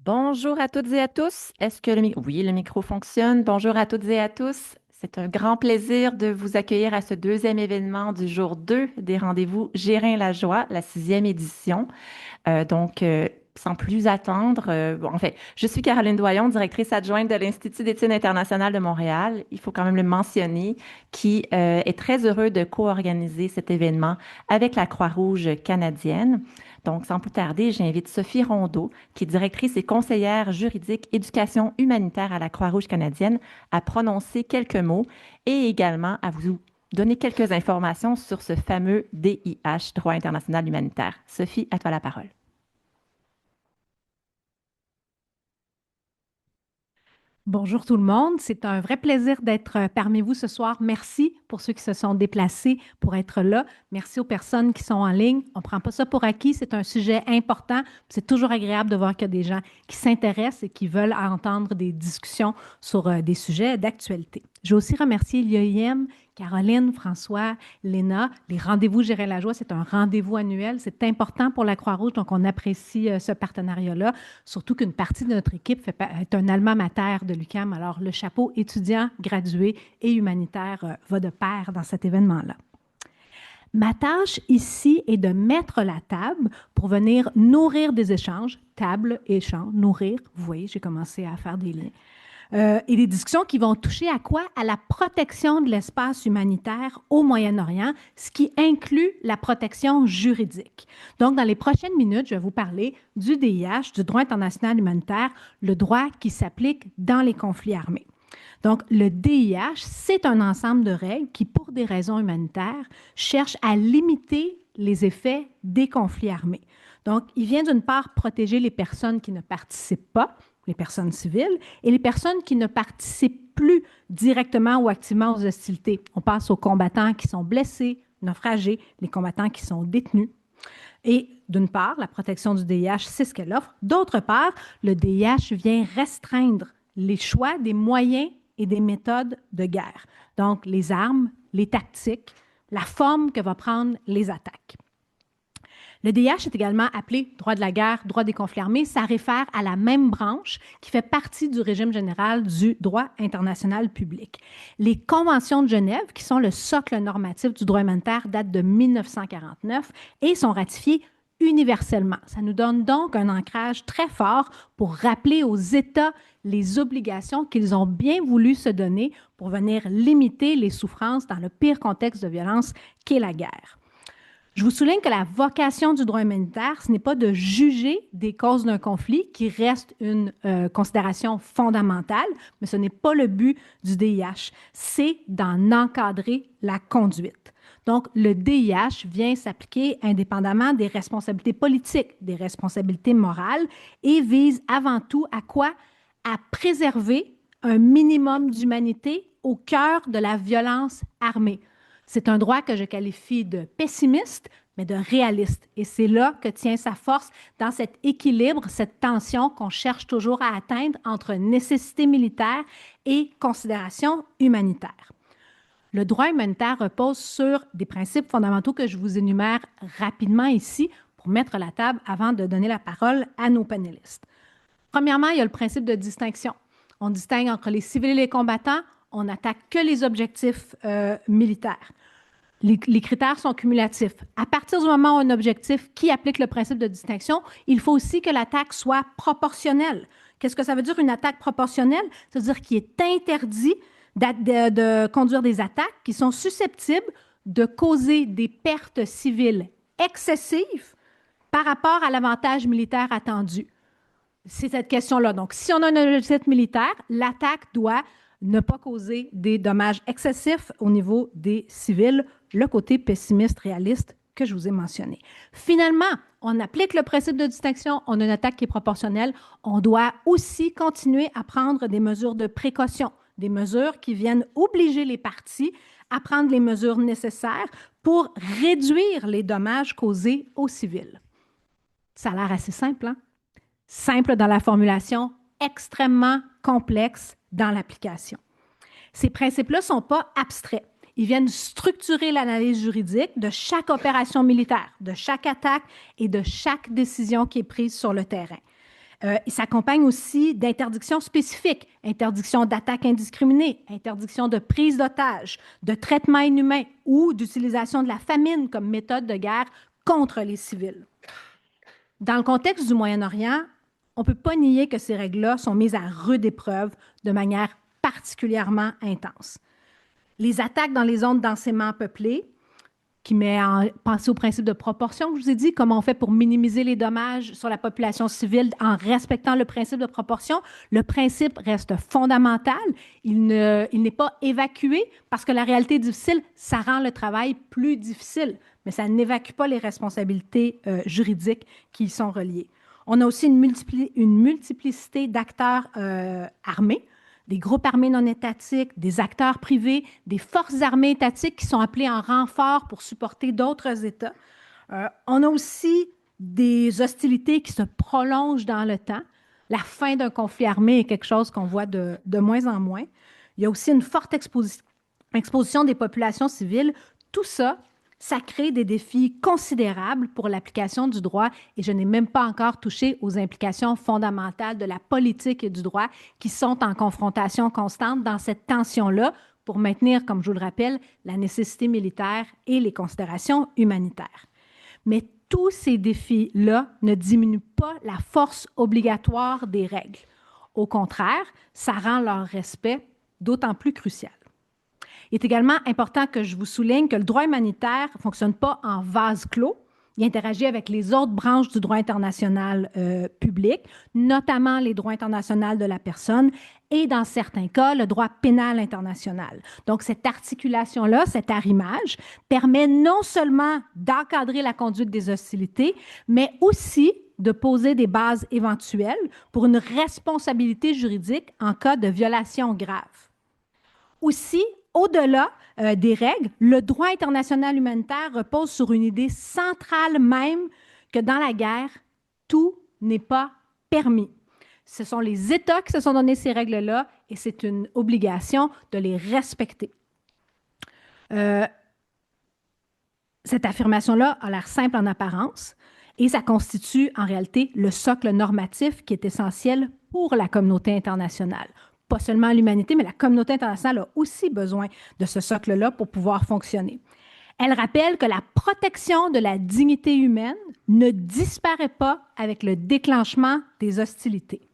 Bonjour à toutes et à tous. Est-ce que oui, le micro fonctionne? Bonjour à toutes et à tous. C'est un grand plaisir de vous accueillir à ce deuxième événement du jour 2 des rendez-vous Gérin la joie, la sixième édition. Sans plus attendre, en fait, je suis Caroline Doyon, directrice adjointe de l'Institut d'études internationales de Montréal. Il faut quand même le mentionner, qui est très heureux de co-organiser cet événement avec la Croix-Rouge canadienne. Donc, sans plus tarder, j'invite Sophie Rondeau, qui est directrice et conseillère juridique éducation humanitaire à la Croix-Rouge canadienne, à prononcer quelques mots et également à vous donner quelques informations sur ce fameux DIH, Droit international humanitaire. Sophie, à toi la parole. Bonjour tout le monde, c'est un vrai plaisir d'être parmi vous ce soir. Merci pour ceux qui se sont déplacés pour être là. Merci aux personnes qui sont en ligne. On ne prend pas ça pour acquis, c'est un sujet important. C'est toujours agréable de voir qu'il y a des gens qui s'intéressent et qui veulent entendre des discussions sur des sujets d'actualité. Je veux aussi remercier l'IEM, Caroline, François, Léna. Les rendez-vous Gérer la joie, c'est un rendez-vous annuel. C'est important pour la Croix-Rouge, donc on apprécie ce partenariat-là. Surtout qu'une partie de notre équipe est un alma mater de l'UQAM. Alors, le chapeau étudiant, gradué et humanitaire va de pair dans cet événement-là. Ma tâche ici est de mettre la table pour venir nourrir des échanges, table, échange, nourrir. Vous voyez, j'ai commencé à faire des liens et des discussions qui vont toucher à quoi? À la protection de l'espace humanitaire au Moyen-Orient, ce qui inclut la protection juridique. Donc, dans les prochaines minutes, je vais vous parler du DIH, du droit international humanitaire, le droit qui s'applique dans les conflits armés. Donc, le DIH, c'est un ensemble de règles qui, pour des raisons humanitaires, cherchent à limiter les effets des conflits armés. Donc, il vient d'une part protéger les personnes qui ne participent pas, les personnes civiles, et les personnes qui ne participent plus directement ou activement aux hostilités. On passe aux combattants qui sont blessés, naufragés, les combattants qui sont détenus. Et d'une part, la protection du DIH, c'est ce qu'elle offre. D'autre part, le DIH vient restreindre les choix des moyens et des méthodes de guerre. Donc, les armes, les tactiques, la forme que vont prendre les attaques. Le DIH est également appelé droit de la guerre, droit des conflits armés. Ça réfère à la même branche qui fait partie du régime général du droit international public. Les conventions de Genève, qui sont le socle normatif du droit humanitaire, datent de 1949 et sont ratifiées universellement. Ça nous donne donc un ancrage très fort pour rappeler aux États les obligations qu'ils ont bien voulu se donner pour venir limiter les souffrances dans le pire contexte de violence qu'est la guerre. Je vous souligne que la vocation du droit humanitaire, ce n'est pas de juger des causes d'un conflit, qui reste une considération fondamentale, mais ce n'est pas le but du DIH, c'est d'en encadrer la conduite. Donc, le DIH vient s'appliquer indépendamment des responsabilités politiques, des responsabilités morales, et vise avant tout à quoi? À préserver un minimum d'humanité au cœur de la violence armée. C'est un droit que je qualifie de pessimiste, mais de réaliste. Et c'est là que tient sa force dans cet équilibre, cette tension qu'on cherche toujours à atteindre entre nécessité militaire et considération humanitaire. Le droit humanitaire repose sur des principes fondamentaux que je vous énumère rapidement ici pour mettre la table avant de donner la parole à nos panélistes. Premièrement, il y a le principe de distinction. On distingue entre les civils et les combattants. On n'attaque que les objectifs militaires. Les critères sont cumulatifs. À partir du moment où un objectif qui applique le principe de distinction, il faut aussi que l'attaque soit proportionnelle. Qu'est-ce que ça veut dire une attaque proportionnelle? C'est-à-dire qu'il est interdit de conduire des attaques qui sont susceptibles de causer des pertes civiles excessives par rapport à l'avantage militaire attendu. C'est cette question-là. Donc, si on a un objectif militaire, l'attaque doit ne pas causer des dommages excessifs au niveau des civils, le côté pessimiste, réaliste que je vous ai mentionné. Finalement, on applique le principe de distinction, on a une attaque qui est proportionnelle, on doit aussi continuer à prendre des mesures de précaution, des mesures qui viennent obliger les parties à prendre les mesures nécessaires pour réduire les dommages causés aux civils. Ça a l'air assez simple, hein? Simple dans la formulation, extrêmement complexe dans l'application. Ces principes-là ne sont pas abstraits. Ils viennent structurer l'analyse juridique de chaque opération militaire, de chaque attaque et de chaque décision qui est prise sur le terrain. Il s'accompagne aussi d'interdictions spécifiques, interdiction d'attaque indiscriminée, interdiction de prise d'otages, de traitement inhumain ou d'utilisation de la famine comme méthode de guerre contre les civils. Dans le contexte du Moyen-Orient, on ne peut pas nier que ces règles-là sont mises à rude épreuve de manière particulièrement intense. Les attaques dans les zones densément peuplées, qui met en penser au principe de proportion que je vous ai dit, comment on fait pour minimiser les dommages sur la population civile en respectant le principe de proportion. Le principe reste fondamental. Il n'est pas évacué parce que la réalité est difficile, ça rend le travail plus difficile, mais ça n'évacue pas les responsabilités juridiques qui y sont reliées. On a aussi une multiplicité d'acteurs armés, des groupes armés non étatiques, des acteurs privés, des forces armées étatiques qui sont appelées en renfort pour supporter d'autres États. On a aussi des hostilités qui se prolongent dans le temps. La fin d'un conflit armé est quelque chose qu'on voit de moins en moins. Il y a aussi une forte exposition des populations civiles. Tout ça, ça crée des défis considérables pour l'application du droit et je n'ai même pas encore touché aux implications fondamentales de la politique et du droit qui sont en confrontation constante dans cette tension-là pour maintenir, comme je vous le rappelle, la nécessité militaire et les considérations humanitaires. Mais tous ces défis-là ne diminuent pas la force obligatoire des règles. Au contraire, ça rend leur respect d'autant plus crucial. Il est également important que je vous souligne que le droit humanitaire ne fonctionne pas en vase clos. Il interagit avec les autres branches du droit international public, notamment les droits internationaux de la personne et, dans certains cas, le droit pénal international. Donc, cette articulation-là, cet arrimage, permet non seulement d'encadrer la conduite des hostilités, mais aussi de poser des bases éventuelles pour une responsabilité juridique en cas de violation grave. Aussi, au-delà des règles, le droit international humanitaire repose sur une idée centrale même que dans la guerre, tout n'est pas permis. Ce sont les États qui se sont donné ces règles-là et c'est une obligation de les respecter. Cette affirmation-là a l'air simple en apparence et ça constitue en réalité le socle normatif qui est essentiel pour la communauté internationale. Pas seulement l'humanité, mais la communauté internationale a aussi besoin de ce socle-là pour pouvoir fonctionner. Elle rappelle que la protection de la dignité humaine ne disparaît pas avec le déclenchement des hostilités.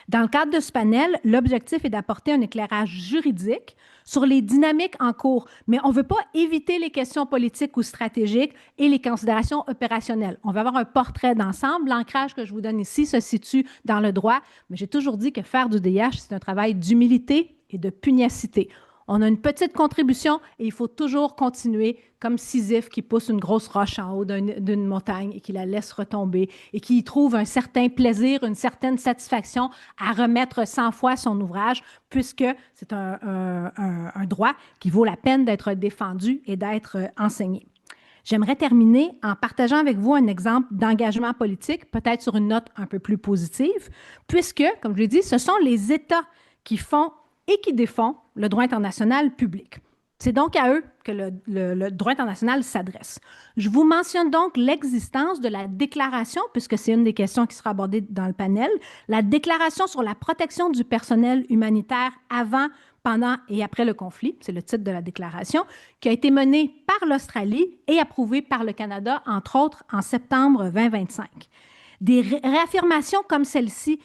Dans le cadre de ce panel, l'objectif est d'apporter un éclairage juridique sur les dynamiques en cours, mais on ne veut pas éviter les questions politiques ou stratégiques et les considérations opérationnelles. On va avoir un portrait d'ensemble. L'ancrage que je vous donne ici se situe dans le droit, mais j'ai toujours dit que faire du DH, c'est un travail d'humilité et de pugnacité. On a une petite contribution et il faut toujours continuer comme Sisyphe qui pousse une grosse roche en haut d'une montagne et qui la laisse retomber et qui y trouve un certain plaisir, une certaine satisfaction à remettre 100 fois son ouvrage puisque c'est un droit qui vaut la peine d'être défendu et d'être enseigné. J'aimerais terminer en partageant avec vous un exemple d'engagement politique, peut-être sur une note un peu plus positive, puisque, comme je l'ai dit, ce sont les États qui font et qui défend le droit international public. C'est donc à eux que le droit international s'adresse. Je vous mentionne donc l'existence de la déclaration, puisque c'est une des questions qui sera abordée dans le panel, la déclaration sur la protection du personnel humanitaire avant, pendant et après le conflit, c'est le titre de la déclaration, qui a été menée par l'Australie et approuvée par le Canada, entre autres, en septembre 2025. Des réaffirmations comme celle-ci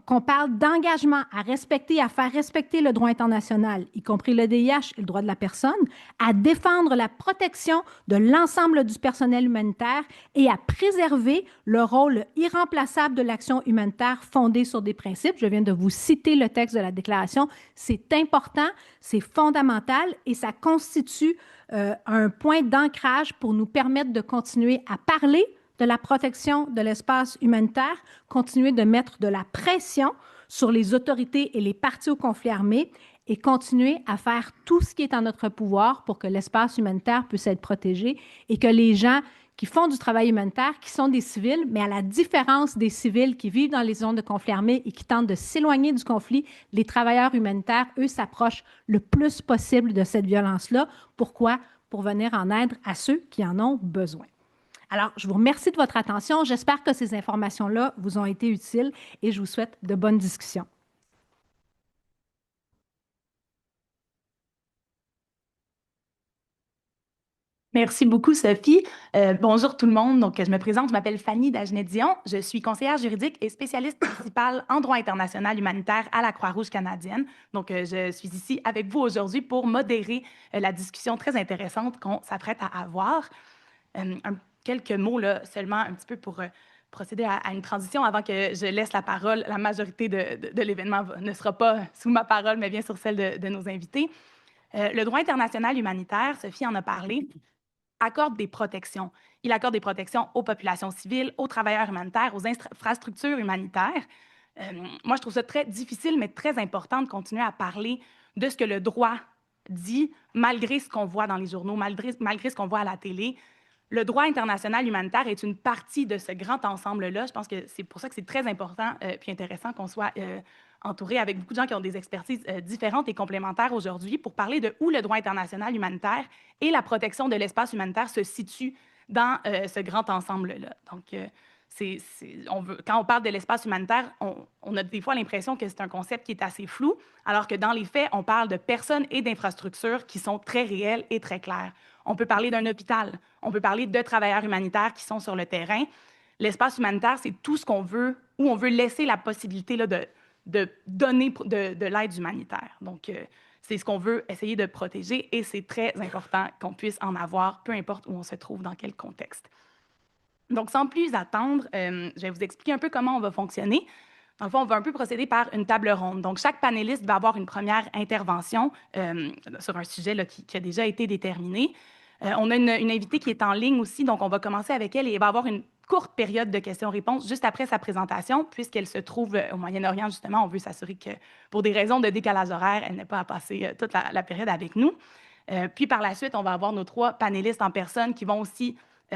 qu'on parle d'engagement à respecter, à faire respecter le droit international, y compris le DIH et le droit de la personne, à défendre la protection de l'ensemble du personnel humanitaire et à préserver le rôle irremplaçable de l'action humanitaire fondée sur des principes. Je viens de vous citer le texte de la déclaration. C'est important, c'est fondamental et ça constitue un point d'ancrage pour nous permettre de continuer à parler de la protection de l'espace humanitaire, continuer de mettre de la pression sur les autorités et les parties au conflit armé et continuer à faire tout ce qui est en notre pouvoir pour que l'espace humanitaire puisse être protégé et que les gens qui font du travail humanitaire, qui sont des civils, mais à la différence des civils qui vivent dans les zones de conflit armé et qui tentent de s'éloigner du conflit, les travailleurs humanitaires, eux, s'approchent le plus possible de cette violence-là. Pourquoi? Pour venir en aide à ceux qui en ont besoin. Alors, je vous remercie de votre attention. J'espère que ces informations-là vous ont été utiles et je vous souhaite de bonnes discussions. Merci beaucoup, Sophie. Bonjour tout le monde. Donc, je me présente, je m'appelle Fanny Dagenet-Dion. Je suis conseillère juridique et spécialiste principale en droit international humanitaire à la Croix-Rouge canadienne. Donc, je suis ici avec vous aujourd'hui pour modérer la discussion très intéressante qu'on s'apprête à avoir. Quelques mots là, seulement un petit peu pour procéder à une transition avant que je laisse la parole. La majorité de l'événement ne sera pas sous ma parole, mais bien sur celle de nos invités. Le droit international humanitaire, Sophie en a parlé, accorde des protections. Il accorde des protections aux populations civiles, aux travailleurs humanitaires, aux infrastructures humanitaires. Moi, je trouve ça très difficile, mais très important de continuer à parler de ce que le droit dit, malgré ce qu'on voit dans les journaux, malgré ce qu'on voit à la télé. Le droit international humanitaire est une partie de ce grand ensemble-là. Je pense que c'est pour ça que c'est très important puis intéressant qu'on soit entouré avec beaucoup de gens qui ont des expertises différentes et complémentaires aujourd'hui pour parler de où le droit international humanitaire et la protection de l'espace humanitaire se situent dans ce grand ensemble-là. Donc, quand on parle de l'espace humanitaire, on a des fois l'impression que c'est un concept qui est assez flou, alors que dans les faits, on parle de personnes et d'infrastructures qui sont très réelles et très claires. On peut parler d'un hôpital, on peut parler de travailleurs humanitaires qui sont sur le terrain. L'espace humanitaire, c'est tout ce qu'on veut, où on veut laisser la possibilité là, de donner de l'aide humanitaire. Donc, c'est ce qu'on veut essayer de protéger et c'est très important qu'on puisse en avoir, peu importe où on se trouve, dans quel contexte. Donc, sans plus attendre, je vais vous expliquer un peu comment on va fonctionner. Dans le fond, on va un peu procéder par une table ronde. Donc, chaque panéliste va avoir une première intervention sur un sujet là, qui a déjà été déterminé. On a une invitée qui est en ligne aussi, donc on va commencer avec elle et il va avoir une courte période de questions-réponses juste après sa présentation, puisqu'elle se trouve au Moyen-Orient, justement. On veut s'assurer que, pour des raisons de décalage horaire, elle n'ait pas à passer toute la période avec nous. Puis par la suite, on va avoir nos trois panélistes en personne qui vont aussi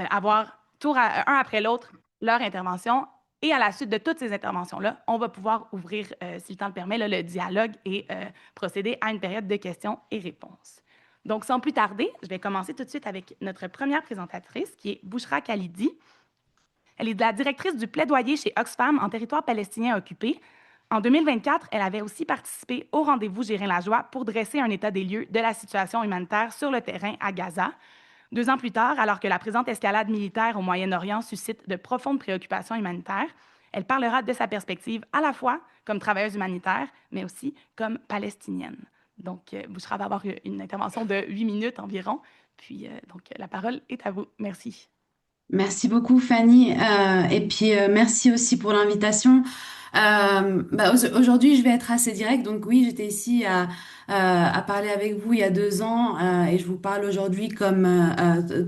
avoir un après l'autre leur intervention. Et à la suite de toutes ces interventions-là, on va pouvoir ouvrir, si le temps le permet, là, le dialogue et procéder à une période de questions et réponses. Donc, sans plus tarder, je vais commencer tout de suite avec notre première présentatrice, qui est Bouchra Khalidi. Elle est la directrice du plaidoyer chez Oxfam en territoire palestinien occupé. En 2024, elle avait aussi participé au rendez-vous Gérin-Lajoie pour dresser un état des lieux de la situation humanitaire sur le terrain à Gaza. 2 ans plus tard, alors que la présente escalade militaire au Moyen-Orient suscite de profondes préoccupations humanitaires, elle parlera de sa perspective à la fois comme travailleuse humanitaire, mais aussi comme palestinienne. Donc, Bouchra va avoir une intervention de 8 minutes environ. Puis, donc, la parole est à vous. Merci. Merci beaucoup, Fanny. Et puis, merci aussi pour l'invitation. Aujourd'hui, je vais être assez directe. Donc oui, j'étais ici à parler avec vous il y a 2 ans et je vous parle aujourd'hui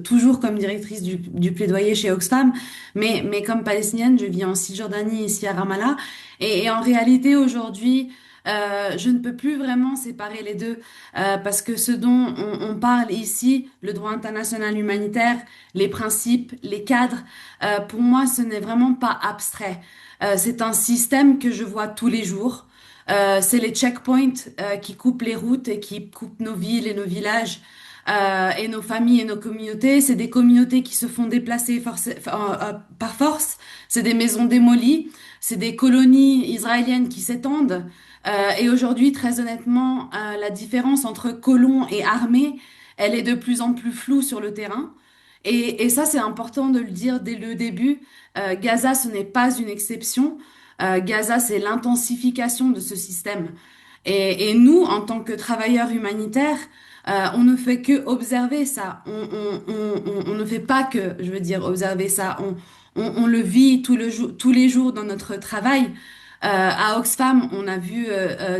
toujours comme directrice du plaidoyer chez Oxfam, mais comme palestinienne, je vis en Cisjordanie, ici à Ramallah. Et en réalité, aujourd'hui, je ne peux plus vraiment séparer les deux parce que ce dont on parle ici, le droit international humanitaire, les principes, les cadres, pour moi, ce n'est vraiment pas abstrait. C'est un système que je vois tous les jours. C'est les checkpoints qui coupent les routes et qui coupent nos villes et nos villages et nos familles et nos communautés. C'est des communautés qui se font déplacer par force. C'est des maisons démolies. C'est des colonies israéliennes qui s'étendent. Et aujourd'hui, très honnêtement, la différence entre colons et armée, elle est de plus en plus floue sur le terrain. Et ça, c'est important de le dire dès le début. Gaza, ce n'est pas une exception. Gaza, c'est l'intensification de ce système. Et nous, en tant que travailleurs humanitaires, on ne fait que observer ça. On ne fait pas que, je veux dire, observer ça. On le vit tous les jours dans notre travail. À Oxfam, on a vu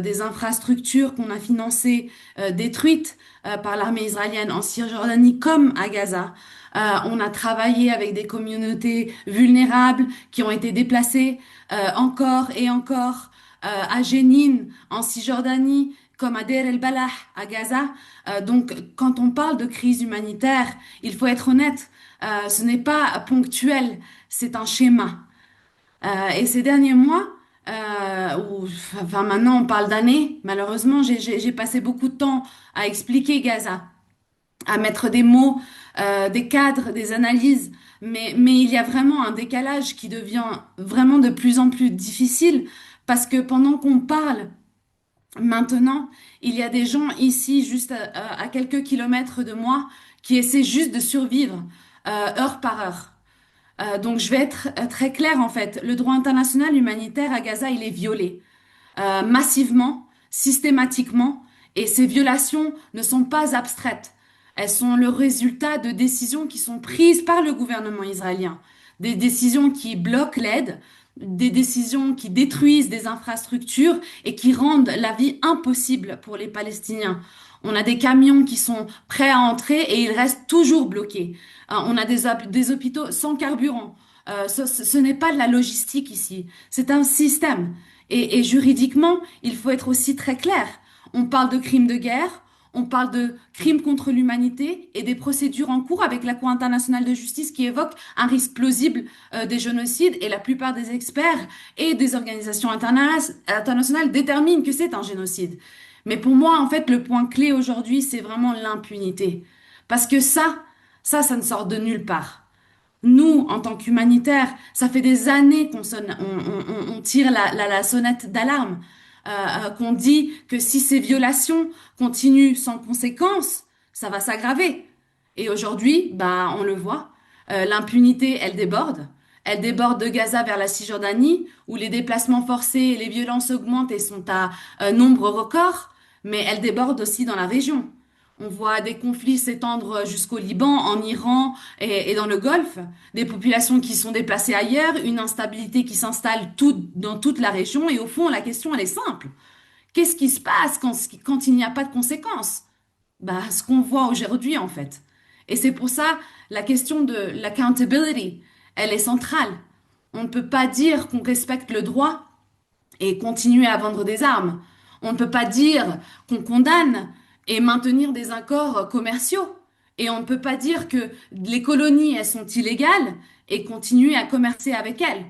des infrastructures qu'on a financées détruites par l'armée israélienne en Cisjordanie comme à Gaza. On a travaillé avec des communautés vulnérables qui ont été déplacées encore et encore à Jénine, en Cisjordanie, comme à Deir el-Balah, à Gaza. Donc, quand on parle de crise humanitaire, il faut être honnête, ce n'est pas ponctuel, c'est un schéma. Et ces derniers mois, enfin maintenant on parle d'années, malheureusement, j'ai passé beaucoup de temps à expliquer Gaza, à mettre des mots, des cadres, des analyses mais il y a vraiment un décalage qui devient vraiment de plus en plus difficile parce que pendant qu'on parle maintenant, il y a des gens ici, juste à quelques kilomètres de moi, qui essaient juste de survivre heure par heure. Donc je vais être très claire en fait. Le droit international humanitaire à Gaza, il est violé massivement, systématiquement, et ces violations ne sont pas abstraites. Elles sont le résultat de décisions qui sont prises par le gouvernement israélien, des décisions qui bloquent l'aide, des décisions qui détruisent des infrastructures et qui rendent la vie impossible pour les Palestiniens. On a des camions qui sont prêts à entrer et ils restent toujours bloqués. On a des hôpitaux sans carburant. Ce n'est pas de la logistique ici, c'est un système. Et juridiquement, il faut être aussi très clair. On parle de crimes de guerre, on parle de crimes contre l'humanité et des procédures en cours avec la Cour internationale de justice qui évoque un risque plausible des génocides et la plupart des experts et des organisations internationales déterminent que c'est un génocide. Mais pour moi, en fait, le point clé aujourd'hui, c'est vraiment l'impunité. Parce que ça ne sort de nulle part. Nous, en tant qu'humanitaires, ça fait des années qu'on sonne, on tire la sonnette d'alarme, qu'on dit que si ces violations continuent sans conséquence, ça va s'aggraver. Et aujourd'hui, bah, on le voit, l'impunité, elle déborde. Elle déborde de Gaza vers la Cisjordanie, où les déplacements forcés et les violences augmentent et sont à nombre record, mais elle déborde aussi dans la région. On voit des conflits s'étendre jusqu'au Liban, en Iran et dans le Golfe, des populations qui sont déplacées ailleurs, une instabilité qui s'installe dans toute la région. Et au fond, la question, elle est simple. Qu'est-ce qui se passe quand il n'y a pas de conséquences? Bah, ce qu'on voit aujourd'hui, en fait. Et c'est pour ça, la question de l'accountability, elle est centrale. On ne peut pas dire qu'on respecte le droit et continuer à vendre des armes. On ne peut pas dire qu'on condamne et maintenir des accords commerciaux. Et on ne peut pas dire que les colonies, elles sont illégales et continuer à commercer avec elles.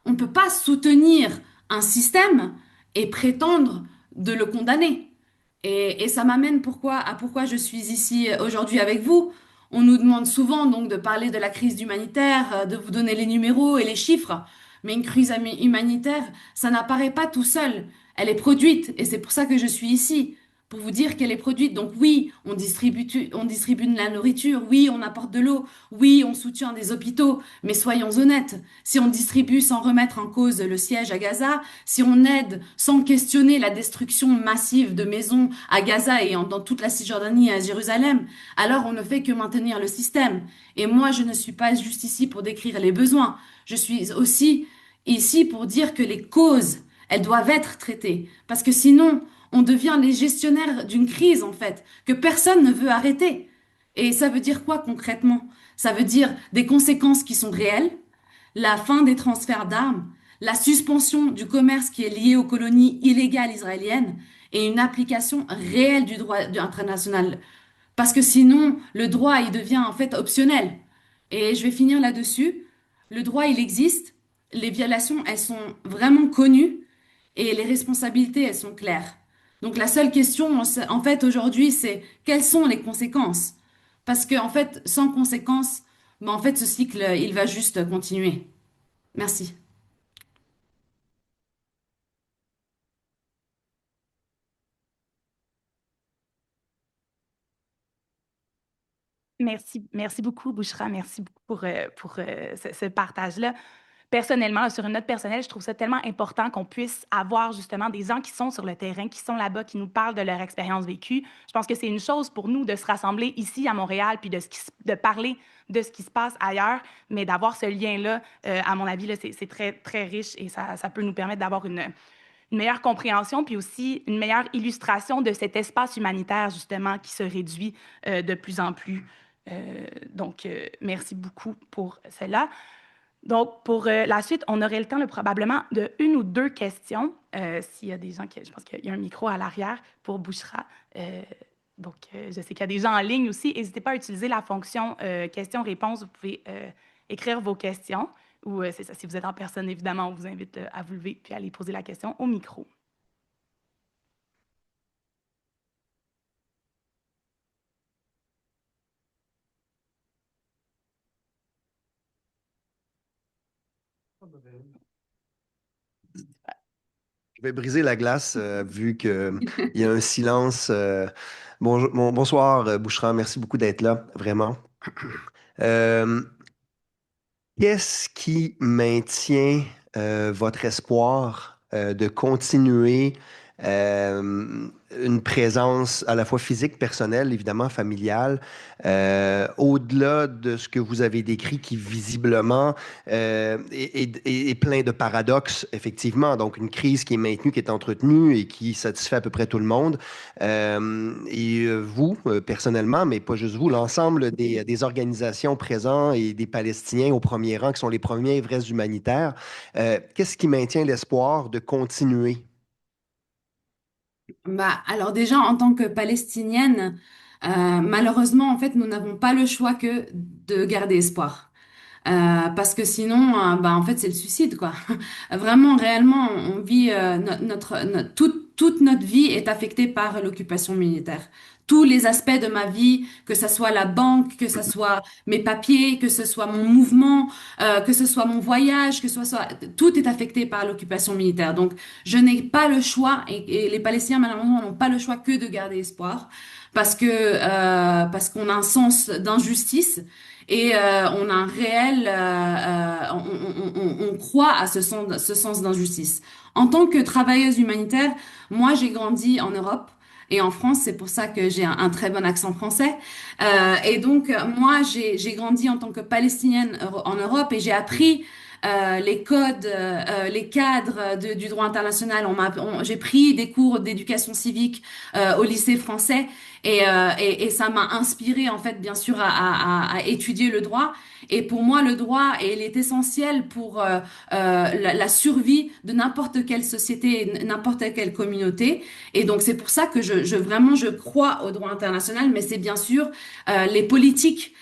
On ne peut pas soutenir un système et prétendre de le condamner. Et ça m'amène à pourquoi je suis ici aujourd'hui avec vous. On nous demande souvent donc de parler de la crise humanitaire, de vous donner les numéros et les chiffres. Mais une crise humanitaire, ça n'apparaît pas tout seul. Elle est produite et c'est pour ça que je suis ici, pour vous dire qu'elle est produite. Donc oui, on distribue de la nourriture, oui, on apporte de l'eau, oui, on soutient des hôpitaux, mais soyons honnêtes, si on distribue sans remettre en cause le siège à Gaza, si on aide sans questionner la destruction massive de maisons à Gaza et dans toute la Cisjordanie et à Jérusalem, alors on ne fait que maintenir le système. Et moi, je ne suis pas juste ici pour décrire les besoins. Je suis aussi ici pour dire que les causes, elles doivent être traitées. Parce que sinon, on devient les gestionnaires d'une crise, en fait, que personne ne veut arrêter. Et ça veut dire quoi concrètement? Ça veut dire des conséquences qui sont réelles, la fin des transferts d'armes, la suspension du commerce qui est lié aux colonies illégales israéliennes et une application réelle du droit international. Parce que sinon, le droit, il devient en fait optionnel. Et je vais finir là-dessus. Le droit, il existe. Les violations, elles sont vraiment connues et les responsabilités, elles sont claires. Donc la seule question, en fait, aujourd'hui, c'est quelles sont les conséquences? Parce que, en fait, sans conséquences, ben, en fait, ce cycle, il va juste continuer. Merci. Merci beaucoup, Bouchra. Merci beaucoup pour ce partage-là. Personnellement, sur une note personnelle, je trouve ça tellement important qu'on puisse avoir justement des gens qui sont sur le terrain, qui sont là-bas, qui nous parlent de leur expérience vécue. Je pense que c'est une chose pour nous de se rassembler ici à Montréal, puis de parler de ce qui se passe ailleurs, mais d'avoir ce lien-là, à mon avis, là, c'est très, très riche et ça peut nous permettre d'avoir une meilleure compréhension, puis aussi une meilleure illustration de cet espace humanitaire, justement, qui se réduit de plus en plus. Merci beaucoup pour cela. Donc, pour la suite, on aurait le temps probablement de une ou deux questions. S'il y a des gens je pense qu'il y a un micro à l'arrière pour Bouchra. Je sais qu'il y a des gens en ligne aussi. N'hésitez pas à utiliser la fonction questions-réponses. Vous pouvez écrire vos questions. Ou c'est ça, si vous êtes en personne, évidemment, on vous invite à vous lever puis à aller poser la question au micro. Je vais briser la glace vu qu'il y a un silence. Bonsoir, Boucheran. Merci beaucoup d'être là, vraiment. Euh, Qu'est-ce qui maintient votre espoir de continuer euh, une présence à la fois physique, personnelle, évidemment familiale, au-delà de ce que vous avez décrit qui visiblement est plein de paradoxes, effectivement. Donc, une crise qui est maintenue, qui est entretenue et qui satisfait à peu près tout le monde. Vous, personnellement, mais pas juste vous, l'ensemble des organisations présentes et des Palestiniens au premier rang, qui sont les premiers vrais humanitaires, qu'est-ce qui maintient l'espoir de continuer? Bah, alors déjà, en tant que Palestinienne, malheureusement, en fait, nous n'avons pas le choix que de garder espoir. Parce que sinon, bah, en fait, c'est le suicide, quoi. Vraiment, réellement, on vit, toute notre vie est affectée par l'occupation militaire. Tous les aspects de ma vie, que ce soit la banque, que ce soit mes papiers, que ce soit mon mouvement, que ce soit mon voyage, tout est affecté par l'occupation militaire. Donc, je n'ai pas le choix, et les Palestiniens, malheureusement, n'ont pas le choix que de garder espoir, parce qu'on a un sens d'injustice. Et on a un réel, on croit à ce sens d'injustice. En tant que travailleuse humanitaire, moi j'ai grandi en Europe et en France, c'est pour ça que j'ai un très bon accent français. Et donc moi j'ai grandi en tant que Palestinienne en Europe et j'ai appris les codes, les cadres du droit international. J'ai pris des cours d'éducation civique au lycée français et ça m'a inspiré en fait bien sûr à étudier le droit. Et pour moi, le droit, il est essentiel pour la survie de n'importe quelle société, n'importe quelle communauté. Et donc c'est pour ça que vraiment je crois au droit international, mais c'est bien sûr les politiques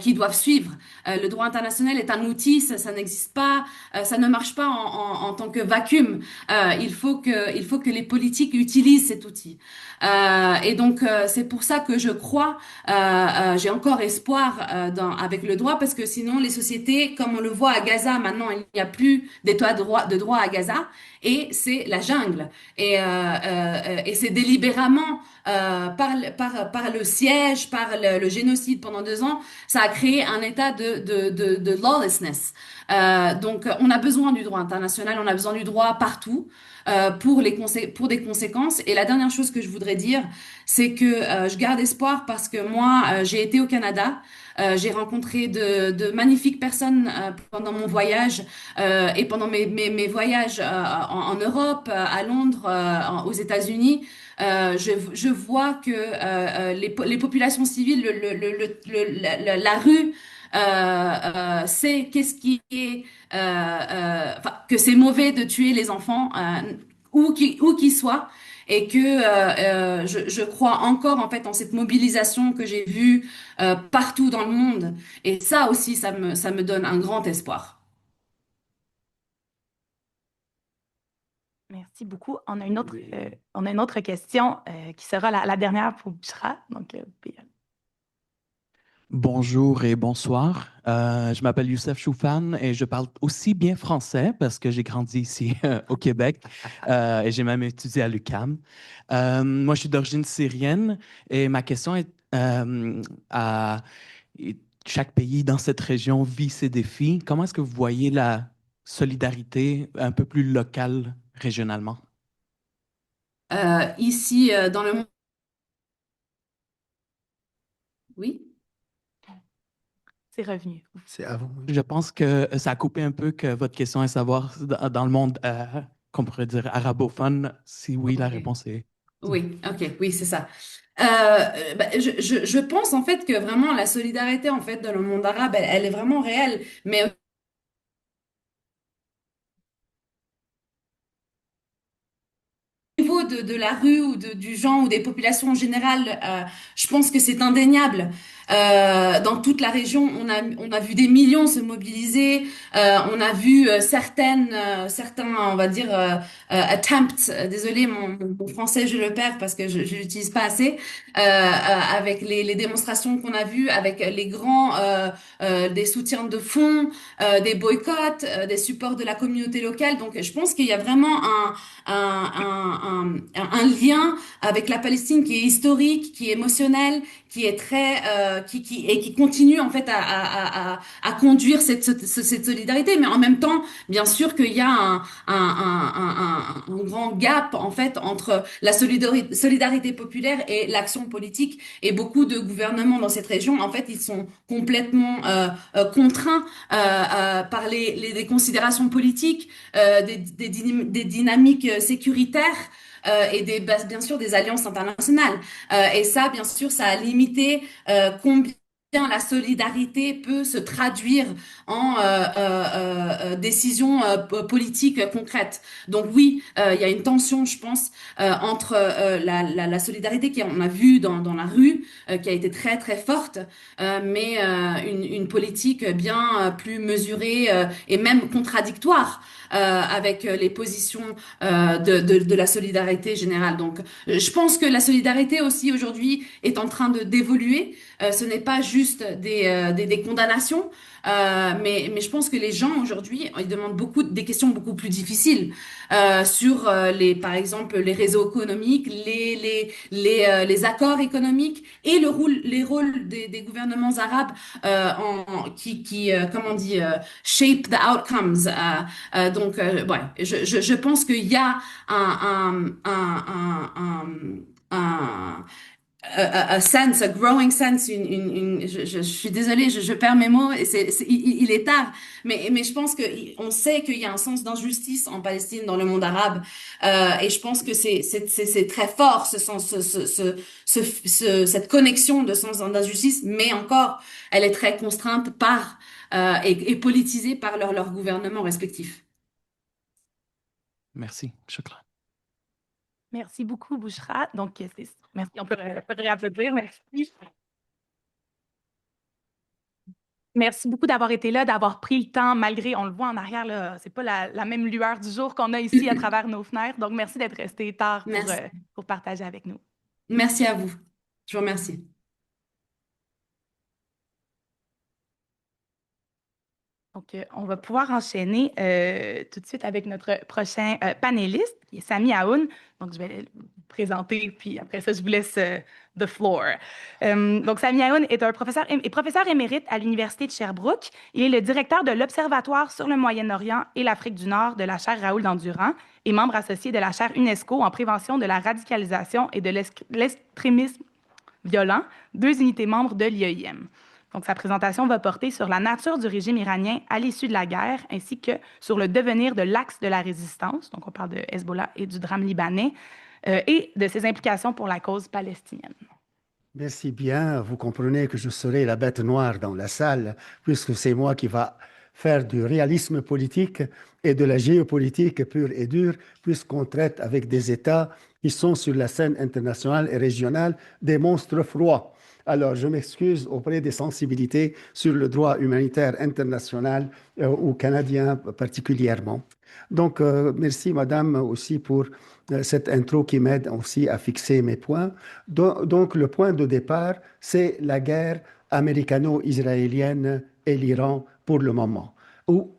qui doivent suivre. Le droit international est un outil, ça n'existe pas, ça ne marche pas en tant que vacuum. Il faut que les politiques utilisent cet outil. Et donc c'est pour ça que je crois, j'ai encore espoir avec le droit, parce que sinon les sociétés, comme on le voit à Gaza maintenant, il n'y a plus d'état de droit à Gaza et c'est la jungle. Et c'est délibérément par le siège, par le génocide pendant 2 ans, ça a créé un état de lawlessness. Donc, on a besoin du droit international, on a besoin du droit partout pour des conséquences. Et la dernière chose que je voudrais dire, c'est que je garde espoir parce que moi, j'ai été au Canada. J'ai rencontré de magnifiques personnes pendant mon voyage et pendant mes voyages en Europe, à Londres, aux États-Unis. Je vois que les populations civiles, la rue, c'est qu'est-ce qui est, enfin, que c'est mauvais de tuer les enfants, où qu'ils soient, et que je crois encore en fait en cette mobilisation que j'ai vue partout dans le monde. Et ça aussi, ça me donne un grand espoir. Merci beaucoup. On a une autre question qui sera la dernière pour Bushra. Donc, Bonjour et bonsoir. Je m'appelle Youssef Choufan et je parle aussi bien français parce que j'ai grandi ici au Québec et j'ai même étudié à l'UQAM. Moi, je suis d'origine syrienne et ma question est chaque pays dans cette région vit ses défis. Comment est-ce que vous voyez la solidarité un peu plus locale régionalement? Ici, dans le monde, oui. c'est revenu. C'est avant. Je pense que ça a coupé un peu que votre question est savoir dans le monde, qu'on pourrait dire arabophone, si oui, la Ok. réponse est... Oui, ok, oui, c'est ça. Bah, je pense en fait que vraiment la solidarité en fait dans le monde arabe, elle est vraiment réelle. Mais au niveau de la rue ou du genre ou des populations en général, je pense que c'est indéniable. Dans toute la région, on a vu des millions se mobiliser. On a vu certains, on va dire, attempts. Désolé, mon français, je le perds parce que je l'utilise pas assez. Avec les démonstrations qu'on a vues, avec les grands, des soutiens de fonds, des boycotts, des supports de la communauté locale. Donc, je pense qu'il y a vraiment un lien avec la Palestine qui est historique, qui est émotionnel, qui est qui continue en fait à conduire cette solidarité. Mais en même temps, bien sûr qu'il y a un grand gap en fait entre la solidarité populaire et l'action politique. Et beaucoup de gouvernements dans cette région, en fait, ils sont complètement contraints par des considérations politiques, des dynamiques sécuritaires bien sûr des alliances internationales. Et ça, bien sûr, ça a limité combien la solidarité peut se traduire en décisions politiques concrètes. Donc oui, il y a une tension, je pense, entre la solidarité qu'on a vue dans la rue, qui a été très très forte, mais une politique bien plus mesurée et même contradictoire avec les positions de la solidarité générale. Donc, je pense que la solidarité aussi aujourd'hui est en train d'évoluer. Ce n'est pas juste des condamnations, mais je pense que les gens aujourd'hui, ils demandent des questions beaucoup plus difficiles sur par exemple, les réseaux économiques, les accords économiques et les rôles des gouvernements arabes comment on dit, shape the outcomes. Ouais, je pense qu'il y a un, a sense, a growing sense, je suis désolée, je perds mes mots et il est tard, mais je pense que on sait qu'il y a un sens d'injustice en Palestine, dans le monde arabe, et je pense que c'est très fort ce sens, cette connexion de sens d'injustice, mais encore, elle est très contrainte et politisée par leur gouvernement respectif. Merci. Shukran. Merci beaucoup, Bouchra. Donc, merci, on peut réapplaudir. Merci. Merci beaucoup d'avoir été là, d'avoir pris le temps, malgré, on le voit en arrière, là, c'est pas la même lueur du jour qu'on a ici à travers nos fenêtres. Donc, merci d'être resté tard pour partager avec nous. Merci à vous. Je vous remercie. Donc, on va pouvoir enchaîner tout de suite avec notre prochain panéliste, qui est Sami Aoun. Donc, je vais le présenter, puis après ça, je vous laisse the floor. Donc, Sami Aoun est professeur émérite à l'Université de Sherbrooke. Il est le directeur de l'Observatoire sur le Moyen-Orient et l'Afrique du Nord de la chaire Raoul Dandurand et membre associé de la chaire UNESCO en prévention de la radicalisation et de l'extrémisme violent, 2 unités membres de l'IEIM. Donc, sa présentation va porter sur la nature du régime iranien à l'issue de la guerre, ainsi que sur le devenir de l'axe de la résistance, donc on parle de Hezbollah et du drame libanais, et de ses implications pour la cause palestinienne. Merci bien. Vous comprenez que je serai la bête noire dans la salle, puisque c'est moi qui va faire du réalisme politique et de la géopolitique pure et dure, puisqu'on traite avec des États qui sont sur la scène internationale et régionale des monstres froids. Alors, je m'excuse auprès des sensibilités sur le droit humanitaire international ou canadien particulièrement. Donc, merci, madame, aussi pour cette intro qui m'aide aussi à fixer mes points. Donc, le point de départ, c'est la guerre américano-israélienne et l'Iran pour le moment. Où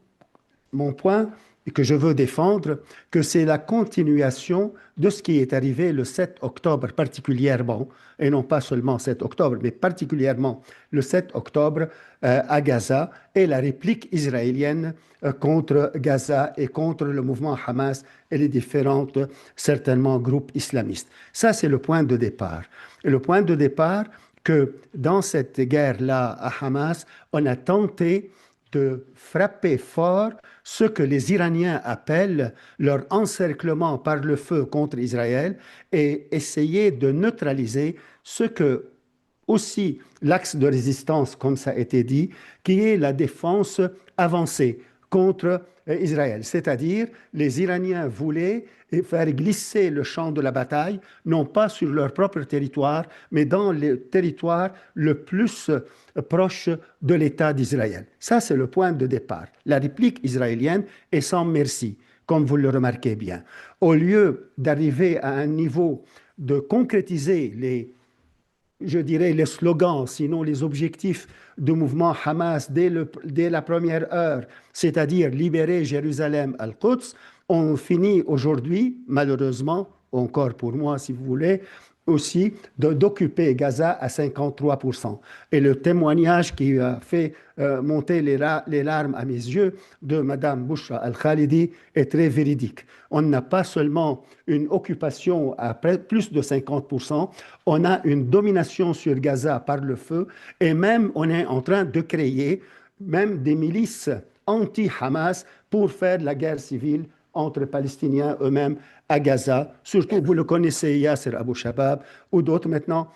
mon point que je veux défendre, que c'est la continuation de ce qui est arrivé le 7 octobre particulièrement, et non pas seulement 7 octobre, mais particulièrement le 7 octobre à Gaza, et la réplique israélienne contre Gaza et contre le mouvement Hamas et les différents, certainement, groupes islamistes. Ça, c'est le point de départ. Et le point de départ, que dans cette guerre-là à Hamas, on a tenté de frapper fort ce que les Iraniens appellent leur encerclement par le feu contre Israël et essayer de neutraliser ce que aussi l'axe de résistance, comme ça a été dit, qui est la défense avancée contre Israël. C'est-à-dire, les Iraniens voulaient faire glisser le champ de la bataille, non pas sur leur propre territoire, mais dans le territoire le plus proche de l'État d'Israël. Ça, c'est le point de départ. La réplique israélienne est sans merci, comme vous le remarquez bien. Au lieu d'arriver à un niveau de concrétiser je dirais, les slogans, sinon les objectifs du mouvement Hamas dès la première heure, c'est-à-dire libérer Jérusalem, Al-Quds, on finit aujourd'hui, malheureusement, encore pour moi si vous voulez, aussi d'occuper Gaza à 53%. Et le témoignage qui a fait monter les larmes à mes yeux de Mme Bouchra Al-Khalidi est très véridique. On n'a pas seulement une occupation à plus de 50%, on a une domination sur Gaza par le feu et même on est en train de créer même des milices anti-Hamas pour faire la guerre civile entre Palestiniens eux-mêmes à Gaza. Surtout, vous le connaissez, Yasser Abu Shabab, ou d'autres maintenant,